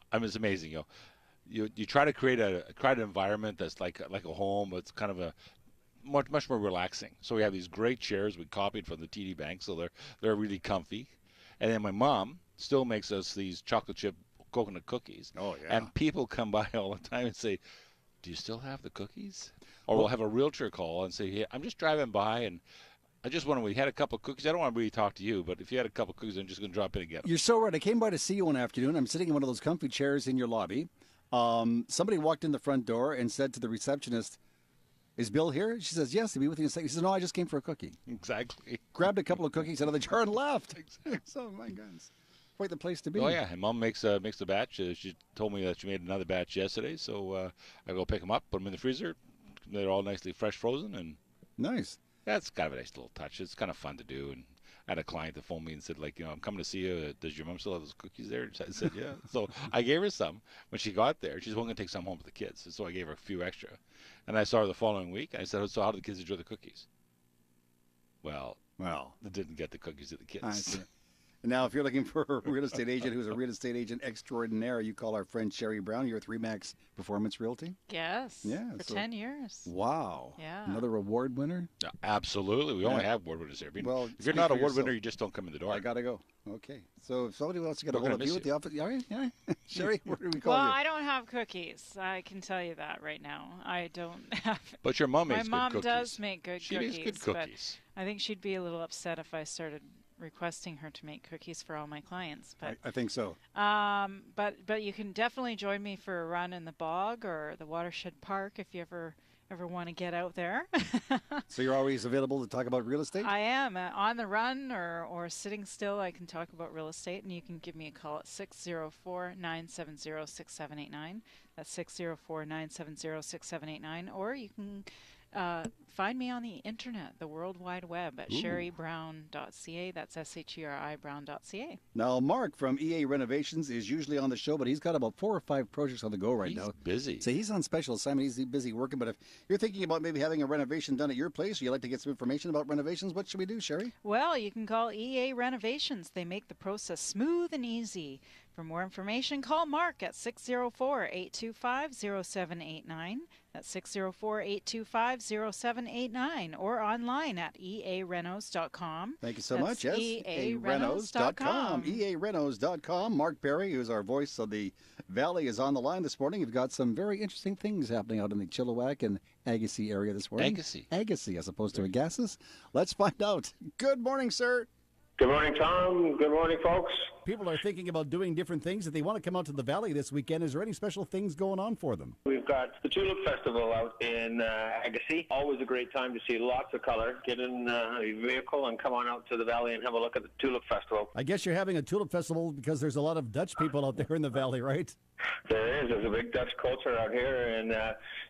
I mean, it's amazing. You try to create an environment that's like a home, but it's kind of a much more relaxing. So we have these great chairs we copied from the TD Bank, so they're really comfy. And then my mom still makes us these chocolate chip coconut cookies. Oh, yeah. And people come by all the time and say, do you still have the cookies? Or we'll have a realtor call and say, hey, I'm just driving by and I just wonder, we had a couple of cookies. I don't want to really talk to you, but if you had a couple of cookies, I'm just going to drop in and get them. You're so right. I came by to see you one afternoon. I'm sitting in one of those comfy chairs in your lobby. Somebody walked in the front door and said to the receptionist, is Bill here? She says, yes, he'll be with you in a second. He says, no, I just came for a cookie. Exactly. Grabbed a couple of cookies out of the jar and left. Exactly. So, my goodness. Quite the place to be. Oh, yeah. And Mom makes a batch. She told me that she made another batch yesterday, so I go pick them up, put them in the freezer. They're all nicely fresh frozen. And nice. That's kind of a nice little touch. It's kind of fun to do. And I had a client that phoned me and said, I'm coming to see you. Does your mom still have those cookies there? And I said, yeah. So I gave her some. When she got there, she's going to take some home with the kids. So I gave her a few extra. And I saw her the following week. I said, so how did the kids enjoy the cookies? Well, they didn't get the cookies to the kids. I see. Now, if you're looking for a real estate agent who's a real estate agent extraordinaire, you call our friend Sherry Brown. You're with Remax Performance Realty. Yes. Yeah. For 10 years. Wow. Yeah. Another award winner? Yeah, absolutely. We only have award winners here. I mean, well, if you're not a award winner, you just don't come in the door. I got to go. Okay. So if somebody wants to get a We're hold gonna of you miss at the office, yeah. Sherry, where do we call well, you? I don't have cookies. I can tell you that right now. I don't have. But your mom makes good My mom cookies. does make good She cookies. makes good cookies. But I think she'd be a little upset if I started requesting her to make cookies for all my clients. But I think so. but you can definitely join me for a run in the bog or the Watershed Park if you ever ever want to get out there. So you're always available to talk about real estate? I am on the run or sitting still. I can talk about real estate, and you can give me a call at 604-970-6789. That's 604-970-6789. Or you can find me on the internet, the World Wide Web, at sherrybrown.ca. That's SHERI Brown.ca. Now, Mark from EA Renovations is usually on the show, but he's got about 4 or 5 projects on the go right now. He's busy. So he's on special assignment. He's busy working. But if you're thinking about maybe having a renovation done at your place, or you'd like to get some information about renovations, what should we do, Sherry? Well, you can call EA Renovations. They make the process smooth and easy. For more information, call Mark at 604-825-0789. That's 604-825-0789, or online at earenos.com. Thank you so That's much. Yes, earenos.com. earenos.com. Mark Perry, who's our voice of the Valley, is on the line this morning. You've got some very interesting things happening out in the Chilliwack and Agassiz area this morning. Agassiz, as opposed to Agassiz. Let's find out. Good morning, sir. Good morning, Tom. Good morning, folks. People are thinking about doing different things. If they want to come out to the Valley this weekend, is there any special things going on for them? We've got the Tulip Festival out in Agassiz. Always a great time to see lots of color. Get in a vehicle and come on out to the Valley and have a look at the Tulip Festival. I guess you're having a Tulip Festival because there's a lot of Dutch people out there in the Valley, right? There is. There's a big Dutch culture out here, and,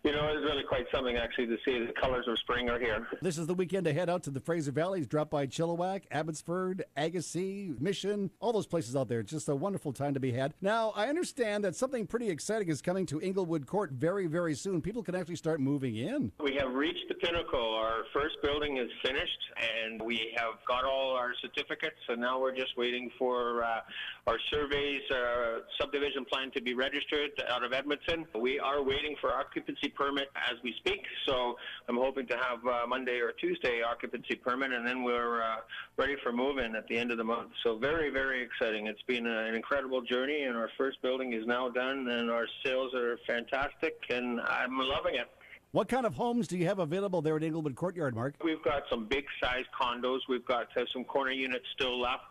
it's really quite something, actually, to see the colors of spring are here. This is the weekend to head out to the Fraser Valleys, drop by Chilliwack, Abbotsford, Agassiz, Mission, all those places out there. It's just a wonderful time to be had. Now, I understand that something pretty exciting is coming to Inglewood Court very, very soon. People can actually start moving in. We have reached the pinnacle. Our first building is finished, and we have got all our certificates, and now we're just waiting for our surveys, subdivision plan to be registered out of Edmonton. We are waiting for occupancy permit as we speak, so I'm hoping to have Monday or Tuesday occupancy permit, and then we're ready for move-in at the end of the month. So very, very exciting. It's been an incredible journey, and our first building is now done, and our sales are fantastic, and I'm loving it. What kind of homes do you have available there at Inglewood Courtyard, Mark? We've got some big-sized condos. We've got some corner units still left.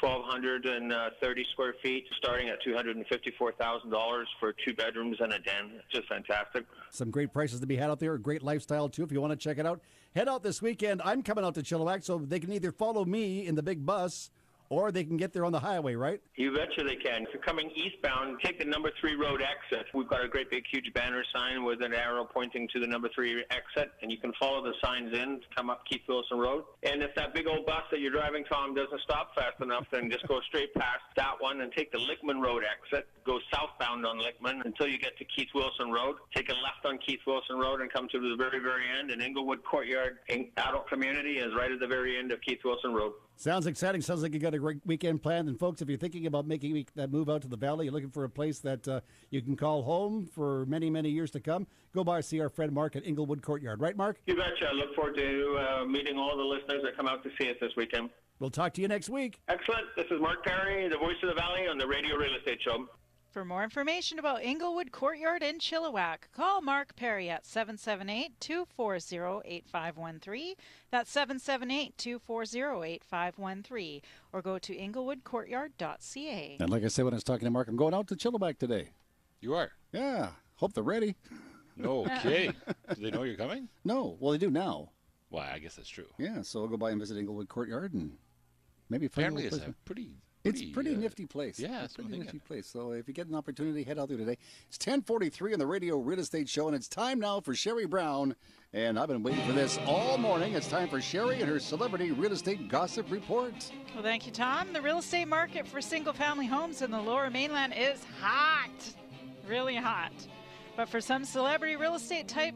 1,230 square feet, starting at $254,000 for 2 bedrooms and a den. It's just fantastic. Some great prices to be had out there, a great lifestyle too. If you want to check it out, head out this weekend. I'm coming out to Chilliwack, so they can either follow me in the big bus or they can get there on the highway, right? You betcha they can. If you're coming eastbound, take the number 3 road exit. We've got a great big huge banner sign with an arrow pointing to the number 3 exit, and you can follow the signs in to come up Keith Wilson Road. And if that big old bus that you're driving, Tom, doesn't stop fast enough, then just go straight past that one and take the Lickman Road exit. Go southbound on Lickman until you get to Keith Wilson Road. Take a left on Keith Wilson Road and come to the very, very end. And Inglewood Courtyard Adult Community is right at the very end of Keith Wilson Road. Sounds exciting. Sounds like you got a great weekend planned. And folks, if you're thinking about making that move out to the Valley, you're looking for a place that you can call home for many, many years to come, go by and see our friend Mark at Inglewood Courtyard. Right, Mark? You betcha. I look forward to meeting all the listeners that come out to see us this weekend. We'll talk to you next week. Excellent. This is Mark Perry, the voice of the Valley on the Radio Real Estate Show. For more information about Inglewood Courtyard in Chilliwack, call Mark Perry at 778-240-8513. That's 778-240-8513. Or go to inglewoodcourtyard.ca. And like I said when I was talking to Mark, I'm going out to Chilliwack today. You are? Yeah. Hope they're ready. Okay. Do they know you're coming? No. Well, they do now. Well, I guess that's true. Yeah, so I'll go by and visit Inglewood Courtyard and maybe find Apparently a it's place. a pretty It's a pretty nifty place. Yeah, it's a pretty nifty place. So if you get an opportunity, head out there today. It's 10:43 on the Radio Real Estate Show, and it's time now for Sherry Brown. And I've been waiting for this all morning. It's time for Sherry and her Celebrity Real Estate Gossip Report. Well, thank you, Tom. The real estate market for single-family homes in the Lower Mainland is hot, really hot. But for some celebrity real estate type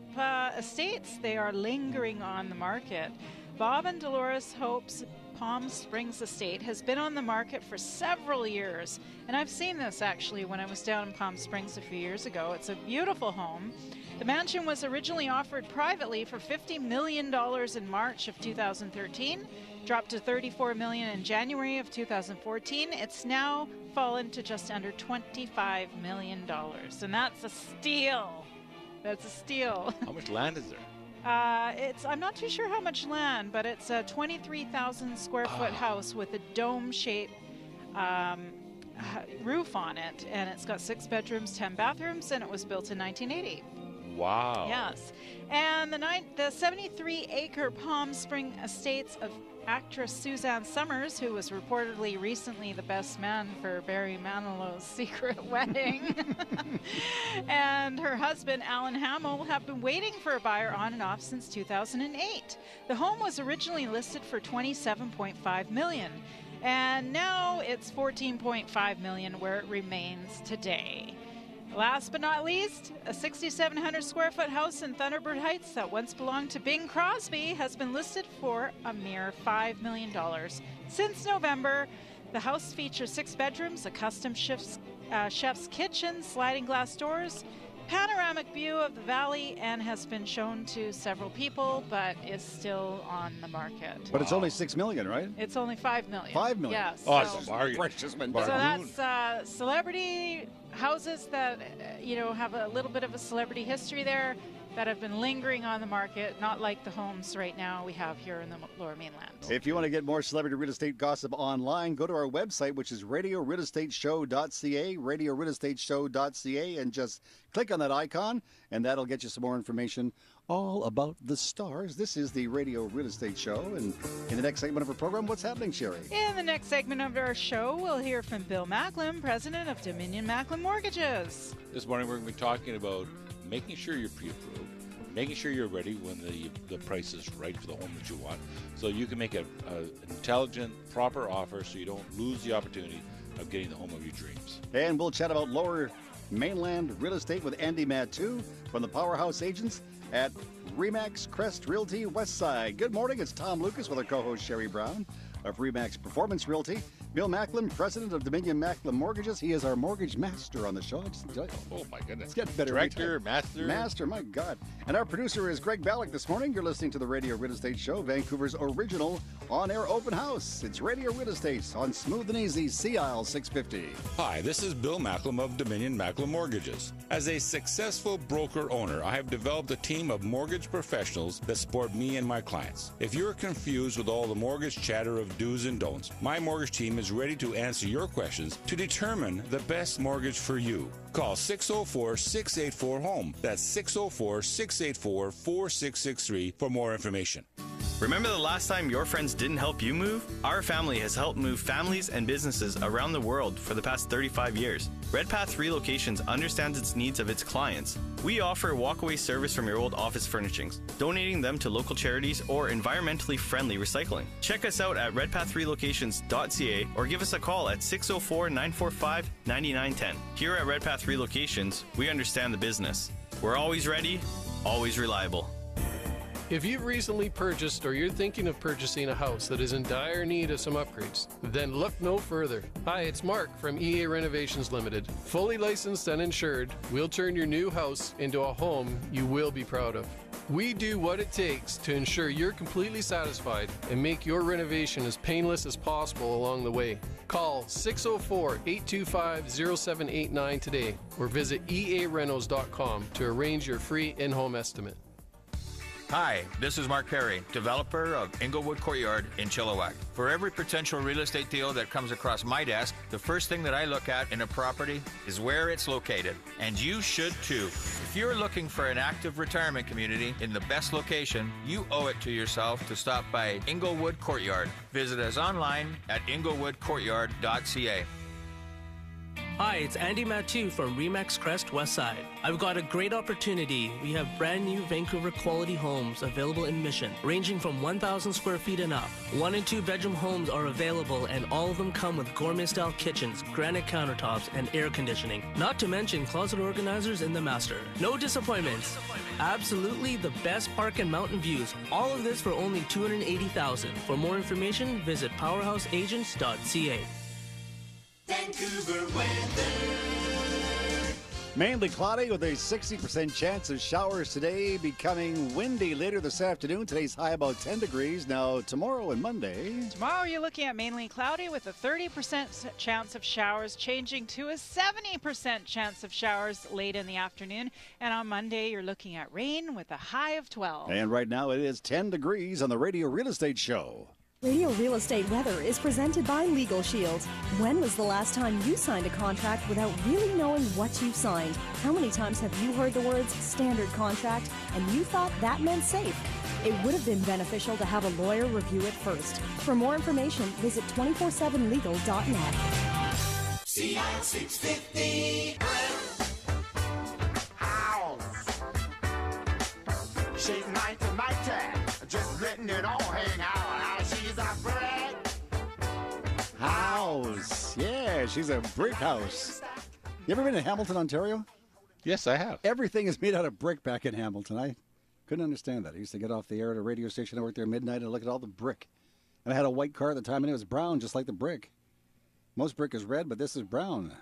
estates, they are lingering on the market. Bob and Dolores Hope's Palm Springs estate has been on the market for several years. And I've seen this actually when I was down in Palm Springs a few years ago. It's a beautiful home. The mansion was originally offered privately for $50 million in March of 2013, dropped to $34 million in January of 2014. It's now fallen to just under $25 million. And that's a steal. That's a steal. How much land is there? I'm not too sure how much land, but it's a 23,000 square foot house with a dome-shaped roof on it, and it's got 6 bedrooms, 10 bathrooms, and it was built in 1980. Wow. Yes. And the 73-acre Palm Spring Estates of actress Suzanne Summers, who was reportedly recently the best man for Barry Manilow's secret wedding, and her husband Alan Hamill have been waiting for a buyer on and off since 2008. The home was originally listed for $27.5 million, and now it's $14.5 million, where it remains today. Last but not least, a 6,700 square foot house in Thunderbird Heights that once belonged to Bing Crosby has been listed for a mere $5 million. Since November, the house features 6 bedrooms, a custom chef's kitchen, sliding glass doors, panoramic view of the valley, and has been shown to several people, but is still on the market. But it's only $6 million, right? It's only $5 million. $5 million. Yes. Oh, so, it's a bargain. so that's celebrity houses that have a little bit of a celebrity history there that have been lingering on the market, not like the homes right now we have here in the Lower Mainland. If you want to get more celebrity real estate gossip online, go to our website, which is radiorealestateshow.ca, radiorealestateshow.ca, and just click on that icon, and that'll get you some more information all about the stars. This is the Radio Real Estate Show, and in the next segment of our program, what's happening, Sherry? In the next segment of our show, we'll hear from Bill Macklem, president of Dominion Macklem Mortgages. This morning we're going to be talking about making sure you're pre-approved, making sure you're ready when the price is right for the home that you want, so you can make an intelligent, proper offer so you don't lose the opportunity of getting the home of your dreams. And we'll chat about Lower Mainland real estate with Andy Mattu from the Powerhouse Agents at Remax Crest Realty Westside. Good morning, it's Tom Lucas with our co-host Sherry Brown of Remax Performance Realty. Bill Macklem, president of Dominion Macklem Mortgages. He is our mortgage master on the show. I just enjoy it. Oh, my goodness. It's getting better every Director, time. master. Master, my God. And our producer is Greg Ballack this morning. You're listening to the Radio Real Estate Show, Vancouver's original on-air open house. It's Radio Real Estate on Smooth and Easy, CIL 650. Hi, this is Bill Macklem of Dominion Macklem Mortgages. As a successful broker owner, I have developed a team of mortgage professionals that support me and my clients. If you're confused with all the mortgage chatter of do's and don'ts, my mortgage team is ready to answer your questions to determine the best mortgage for you. Call 604-684-HOME. That's 604-684-4663 for more information. Remember the last time your friends didn't help you move? Our family has helped move families and businesses around the world for the past 35 years. Redpath Relocations understands its needs of its clients. We offer walkaway service from your old office furnishings, donating them to local charities or environmentally friendly recycling. Check us out at redpathrelocations.ca or give us a call at 604-945-9910. Here at Redpath Relocations, we understand the business. We're always ready, always reliable. If you've recently purchased or you're thinking of purchasing a house that is in dire need of some upgrades, then look no further. Hi, it's Mark from EA Renovations Limited. Fully licensed and insured, we'll turn your new house into a home you will be proud of. We do what it takes to ensure you're completely satisfied and make your renovation as painless as possible along the way. Call 604-825-0789 today or visit earenos.com to arrange your free in-home estimate. Hi, this is Mark Perry, developer of Inglewood Courtyard in Chilliwack. For every potential real estate deal that comes across my desk, the first thing that I look at in a property is where it's located. And you should too. If you're looking for an active retirement community in the best location, you owe it to yourself to stop by Inglewood Courtyard. Visit us online at inglewoodcourtyard.ca. Hi, it's Andy Mattu from Remax Crest Westside. I've got a great opportunity. We have brand new Vancouver quality homes available in Mission, ranging from 1,000 square feet and up. 1 and 2 bedroom homes are available, and all of them come with gourmet-style kitchens, granite countertops, and air conditioning. Not to mention closet organizers in the master. No disappointments. Absolutely the best park and mountain views. All of this for only $280,000. For more information, visit powerhouseagents.ca. Vancouver weather. Mainly cloudy with a 60% chance of showers today, becoming windy later this afternoon. Today's high about 10 degrees. Now, tomorrow and Monday. Tomorrow you're looking at mainly cloudy with a 30% chance of showers, changing to a 70% chance of showers late in the afternoon. And on Monday you're looking at rain with a high of 12. And right now it is 10 degrees on the Radio Real Estate Show. Radio Real Estate Weather is presented by Legal Shield. When was the last time you signed a contract without really knowing what you signed? How many times have you heard the words standard contract and you thought that meant safe? It would have been beneficial to have a lawyer review it first. For more information, visit 247legal.net. CIL 650. She's 90, just letting it all hang out. She's a brick house. Yeah, she's a brick house. You ever been to Hamilton, Ontario? Yes, I have. Everything is made out of brick back in Hamilton. I couldn't understand that. I used to get off the air at a radio station. I worked there at midnight and look at all the brick. And I had a white car at the time, and it was brown, just like the brick. Most brick is red, but this is brown.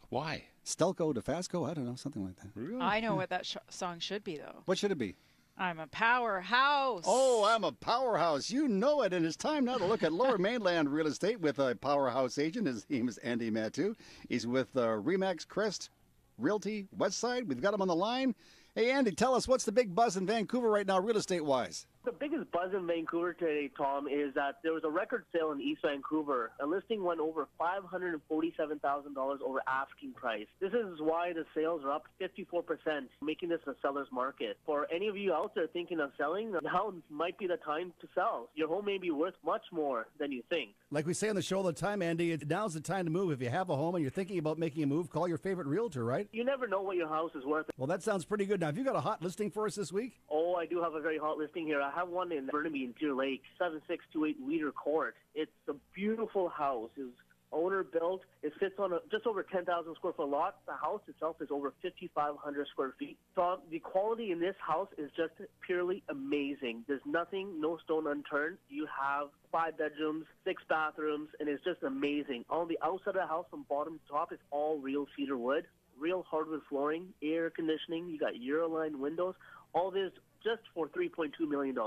Why? Stelco, DeFasco, I don't know, something like that. Really? I know what that song should be, though. What should it be? I'm a powerhouse. Oh, I'm a powerhouse. You know it. And it's time now to look at Lower Mainland real estate with a powerhouse agent. His name is Andy Matu. He's with Remax Crest Realty Westside. We've got him on the line. Hey, Andy, tell us, what's the big buzz in Vancouver right now, real estate-wise? The biggest buzz in Vancouver today, Tom, is that there was a record sale in East Vancouver. A listing went over $547,000 over asking price. This is why the sales are up 54%, making this a seller's market. For any of you out there thinking of selling, now might be the time to sell. Your home may be worth much more than you think. Like we say on the show all the time, Andy, now's the time to move. If you have a home and you're thinking about making a move, call your favorite realtor, right? You never know what your house is worth. Well, that sounds pretty good. Now, have you got a hot listing for us this week? Oh, I do have a very hot listing here. I have one in Burnaby in Deer Lake, 7628 Weeder Court. It's a beautiful house. It's owner built. It sits on just over 10,000 square foot lot. The house itself is over 5,500 square feet. So the quality in this house is just purely amazing. There's nothing, no stone unturned. You have 5 bedrooms, 6 bathrooms, and it's just amazing. On the outside of the house, from bottom to top, it's all real cedar wood, real hardwood flooring, air conditioning. You got Euroline windows. All this just for $3.2 million.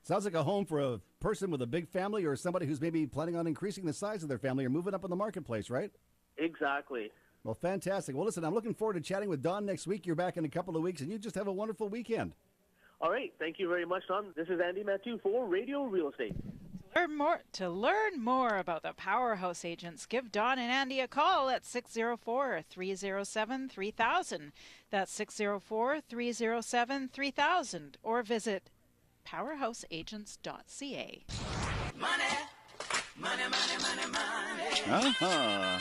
Sounds like a home for a person with a big family or somebody who's maybe planning on increasing the size of their family or moving up in the marketplace, right? Exactly. Well, fantastic. Well, listen, I'm looking forward to chatting with Don next week. You're back in a couple of weeks, and you just have a wonderful weekend. All right. Thank you very much, Tom. This is Andy Matu for Radio Real Estate. To learn more about the Powerhouse Agents, give Don and Andy a call at 604-307-3000. That's 604-307-3000. Or visit powerhouseagents.ca. money, money, money, money, money. Uh-huh.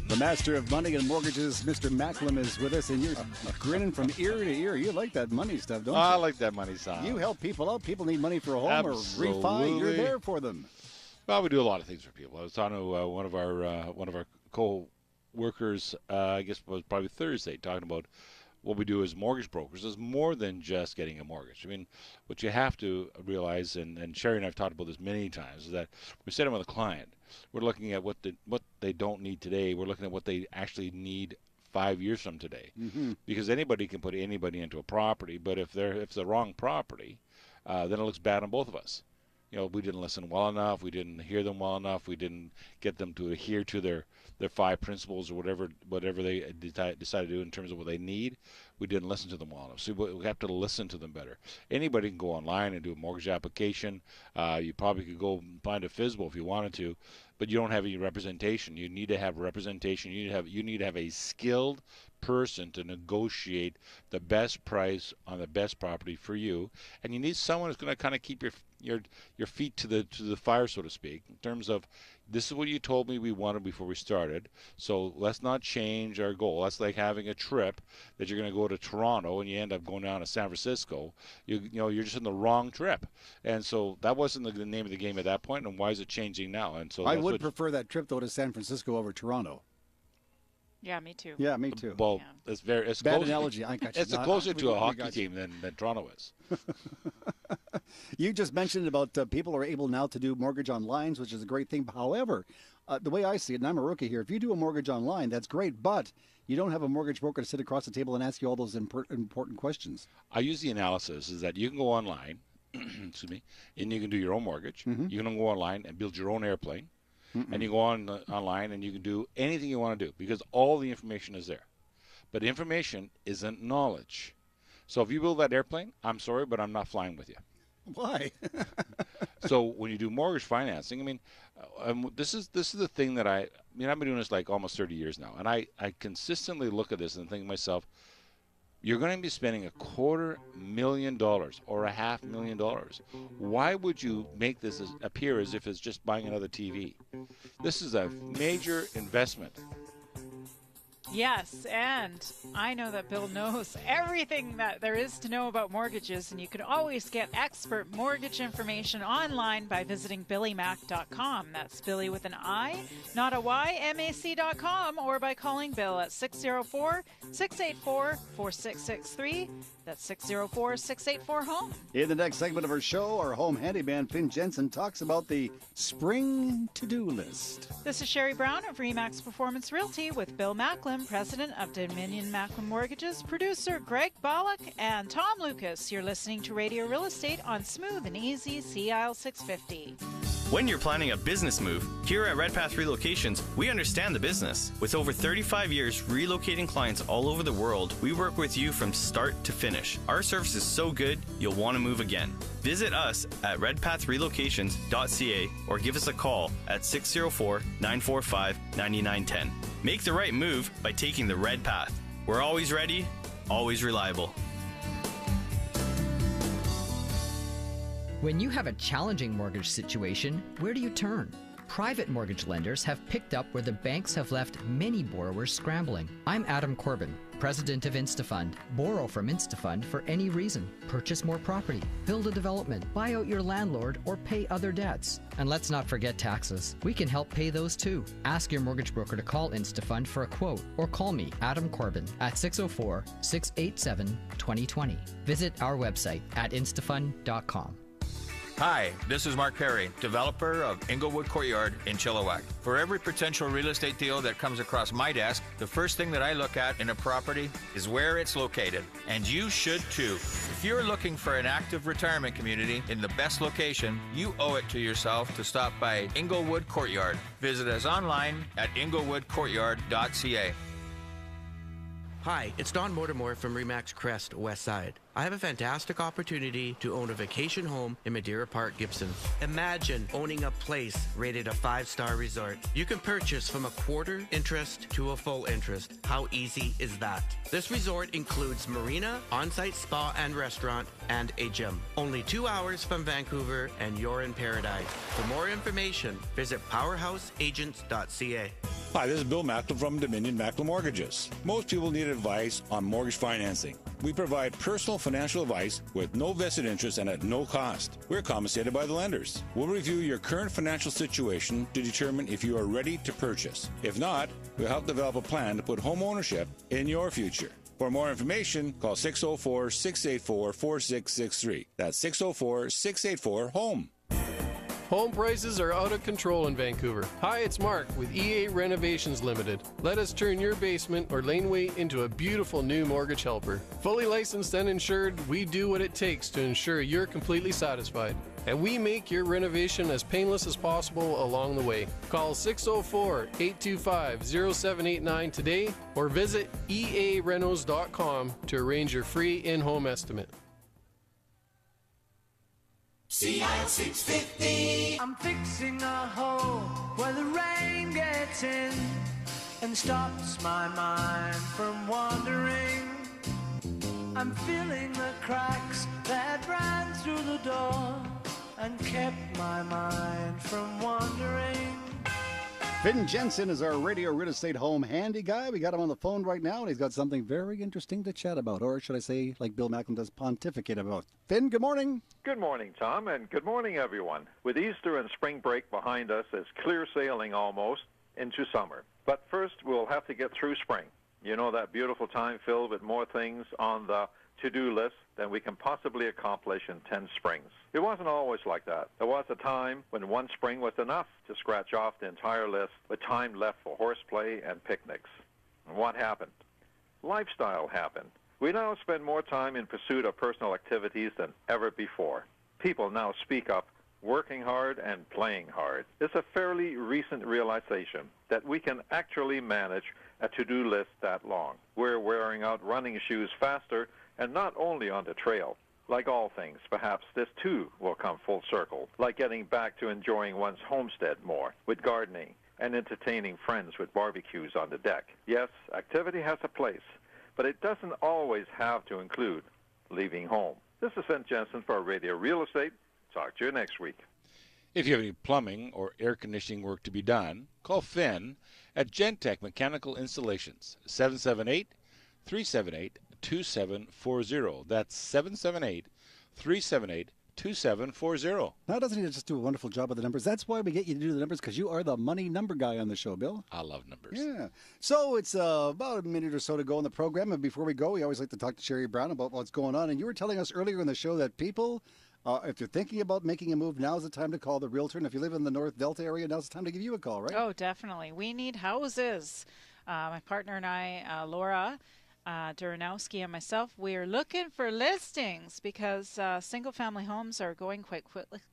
The master of money and mortgages, Mr. Macklem, is with us, and you're grinning from ear to ear. You like that money stuff, don't you? I like that money stuff. You help people out. People need money for a home Absolutely. or refi. You're there for them. Well, we do a lot of things for people. I was talking to one of our co-workers, I guess it was probably Thursday, talking about what we do as mortgage brokers is more than just getting a mortgage. I mean, what you have to realize, and Sherry and I have talked about this many times, is that we sit down with a client. We're looking at what they don't need today. We're looking at what they actually need 5 years from today. Mm-hmm. Because anybody can put anybody into a property, but if it's the wrong property, then it looks bad on both of us. You know, we didn't listen well enough. We didn't hear them well enough. We didn't get them to adhere to their 5 principles or whatever they decide to do in terms of what they need. We didn't listen to them well enough. So we have to listen to them better. Anybody can go online and do a mortgage application. You probably could go find a FSBO if you wanted to, but you don't have any representation. You need to have representation. You need to have a skilled person to negotiate the best price on the best property for you, and you need someone who's going to kind of keep your feet to the fire, so to speak, in terms of, this is what you told me we wanted before we started, so let's not change our goal. That's like having a trip that you're going to go to Toronto and you end up going down to San Francisco. You're just in the wrong trip, and so that wasn't the name of the game at that point. And why is it changing now? And so I would prefer that trip though to San Francisco over Toronto. Yeah, me too. Yeah, me too. Well, it's bad closer, analogy. I got you. It's closer to a hockey team than Toronto is. You just mentioned about people are able now to do mortgage on lines, which is a great thing. However, the way I see it, and I'm a rookie here, if you do a mortgage online, that's great, but you don't have a mortgage broker to sit across the table and ask you all those important questions. I use the analysis is that you can go online, excuse me, and you can do your own mortgage. Mm-hmm. You can go online and build your own airplane. And you go online and you can do anything you want to do because all the information is there. But information isn't knowledge. So if you build that airplane, I'm sorry, but I'm not flying with you. Why? So when you do mortgage financing, I mean, this is the thing that I've been doing this like almost 30 years now, and I consistently look at this and think to myself, you're going to be spending $250,000 or $500,000. Why would you make this appear as if it's just buying another TV? This is a major investment. Yes, and I know that Bill knows everything that there is to know about mortgages, and you can always get expert mortgage information online by visiting BillyMac.com. That's Billy with an I, not a Y, MAC.com, or by calling Bill at 604-684-4663. That's 604-684-HOME. In the next segment of our show, our home handyman Finn Jensen talks about the spring to-do list. This is Sherry Brown of RE/MAX Performance Realty with Bill Macklin, president of Dominion Macklin Mortgages, producer Greg Bollock, and Tom Lucas. You're listening to Radio Real Estate on Smooth and Easy CIL 650. When you're planning a business move, here at Redpath Relocations, we understand the business. With over 35 years relocating clients all over the world, we work with you from start to finish. Our service is so good, you'll want to move again. Visit us at redpathrelocations.ca or give us a call at 604-945-9910. Make the right move by taking the Red Path. We're always ready, always reliable. When you have a challenging mortgage situation, where do you turn? Private mortgage lenders have picked up where the banks have left many borrowers scrambling. I'm Adam Corbin, president of InstaFund. Borrow from InstaFund for any reason. Purchase more property, build a development, buy out your landlord, or pay other debts. And let's not forget taxes. We can help pay those too. Ask your mortgage broker to call InstaFund for a quote, or call me, Adam Corbin, at 604-687-2020. Visit our website at instafund.com. Hi, this is Mark Perry, developer of Inglewood Courtyard in Chilliwack. For every potential real estate deal that comes across my desk, the first thing that I look at in a property is where it's located. And you should too. If you're looking for an active retirement community in the best location, you owe it to yourself to stop by Inglewood Courtyard. Visit us online at inglewoodcourtyard.ca. Hi, it's Don Mortimer from RE/MAX Crest Westside. I have a fantastic opportunity to own a vacation home in Madeira Park, Gibson. Imagine owning a place rated a 5-star resort. You can purchase from a quarter interest to a full interest. How easy is that? This resort includes marina, on-site spa and restaurant, and a gym. Only 2 hours from Vancouver, and you're in paradise. For more information, visit powerhouseagents.ca. Hi, this is Bill Macklin from Dominion Macklin Mortgages. Most people need advice on mortgage financing. We provide personal financial advice with no vested interest and at no cost. We're compensated by the lenders. We'll review your current financial situation to determine if you are ready to purchase. If not, we'll help develop a plan to put home ownership in your future. For more information, call 604-684-4663. That's 604-684-HOME. Home prices are out of control in Vancouver. Hi, it's Mark with EA Renovations Limited. Let us turn your basement or laneway into a beautiful new mortgage helper. Fully licensed and insured, we do what it takes to ensure you're completely satisfied. And we make your renovation as painless as possible along the way. Call 604-825-0789 today or visit earenos.com to arrange your free in-home estimate. CIL 650. I'm fixing a hole where the rain gets in and stops my mind from wandering. I'm filling the cracks that ran through the door and kept my mind from wandering. Finn Jensen is our radio real estate home handy guy. We got him on the phone right now, and he's got something very interesting to chat about, or should I say, like Bill Macklin does, pontificate about. Finn, good morning. Good morning, Tom, and good morning, everyone. With Easter and spring break behind us, it's clear sailing almost into summer. But first, we'll have to get through spring. You know, that beautiful time filled with more things on the to-do list than we can possibly accomplish in 10 springs. It wasn't always like that. There was a time when one spring was enough to scratch off the entire list with time left for horseplay and picnics. And what happened? Lifestyle happened. We now spend more time in pursuit of personal activities than ever before. People now speak up working hard and playing hard. It's a fairly recent realization that we can actually manage a to-do list that long. We're wearing out running shoes faster, and not only on the trail. Like all things, perhaps this too will come full circle, like getting back to enjoying one's homestead more, with gardening and entertaining friends with barbecues on the deck. Yes, activity has a place, but it doesn't always have to include leaving home. This is St. Jensen for Radio Real Estate. Talk to you next week. If you have any plumbing or air conditioning work to be done, call Finn at Gentech Mechanical Installations, 778-378-2740. That's 778-378-2740. Now, doesn't he just do a wonderful job of the numbers? That's why we get you to do the numbers, because you are the money number guy on the show, Bill. I love numbers. Yeah. So it's about a minute or so to go in the program. And before we go, we always like to talk to Sherry Brown about what's going on. And you were telling us earlier in the show that people, if you're thinking about making a move, now's the time to call the realtor. And if you live in the North Delta area, now's the time to give you a call, right? Oh, definitely. We need houses. My partner and I, Laura Duranowski and myself, we're looking for listings because single-family homes are going quite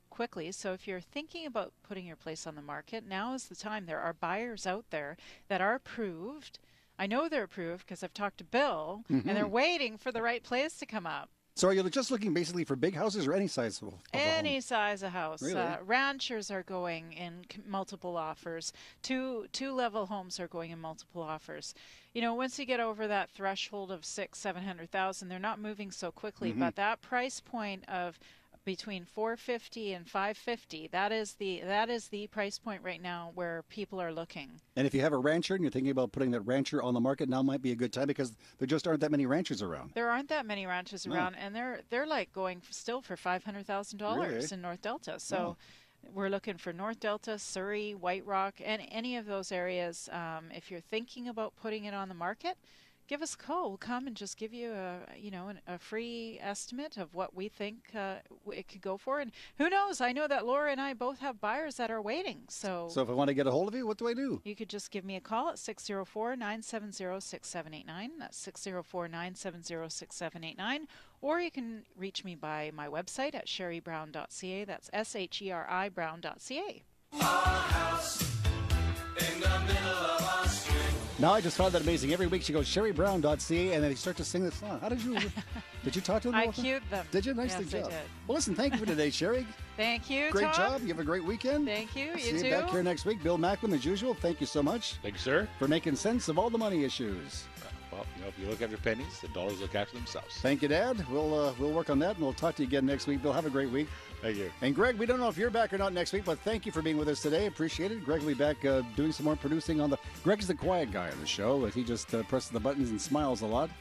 quickly. So if you're thinking about putting your place on the market, now is the time. There are buyers out there that are approved. I know they're approved because I've talked to Bill, and they're waiting for the right place to come up. So are you just looking basically for big houses or any size of a Any home? size of house. Really? Ranchers are going in multiple offers. Two-level homes are going in multiple offers. You know, once you get over that threshold of $600,000-700,000, they're not moving so quickly. But that price point of between $450,000 and $550,000, that is the price point right now where people are looking. And if you have a rancher and you're thinking about putting that rancher on the market, now might be a good time because there just aren't that many ranchers around. There aren't that many ranchers around, and they're like going still for $500,000 in North Delta. So we're looking for North Delta, Surrey, White Rock, and any of those areas. If you're thinking about putting it on the market, give us a call. We'll come and just give you a free estimate of what we think it could go for. And who knows? I know that Laura and I both have buyers that are waiting. So if I want to get a hold of you, what do I do? You could just give me a call at 604-970-6789. That's 604-970-6789. Or you can reach me by my website at sherrybrown.ca. That's SHERI Brown.ca. Our house in the middle of our street. Now I just found that amazing. Every week she goes sherrybrown.ca and then they start to sing the song. How did you talk to them? I cued them. Did you? Nicely Yes, job. I did. Well, listen, thank you for today, Sherry. Thank you, Great Tom. job. You have a great weekend. Thank you. See You you too. back here next week. Bill Macklem, as usual. Thank you so much. Thank you, sir. For making sense of all the money issues. Well, if you look after pennies, the dollars look after themselves. Thank you, Dad. We'll work on that, and we'll talk to you again next week. Bill, have a great week. Thank you. And Greg, we don't know if you're back or not next week, but thank you for being with us today. Appreciate it. Greg will be back doing some more producing on the... Greg's the quiet guy on the show. He just presses the buttons and smiles a lot.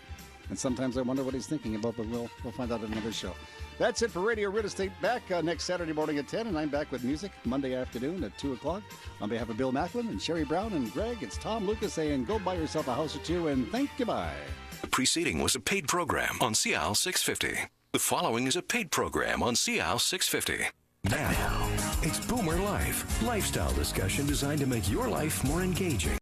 And sometimes I wonder what he's thinking about, but we'll find out in another show. That's it for Radio Real Estate. Back next Saturday morning at 10, and I'm back with music Monday afternoon at 2 o'clock. On behalf of Bill Macklem and Sherry Brown and Greg, it's Tom Lucas saying go buy yourself a house or two, and thank you, bye. The preceding was a paid program on CL 650. The following is a paid program on CL 650. Now, it's Boomer Life, lifestyle discussion designed to make your life more engaging.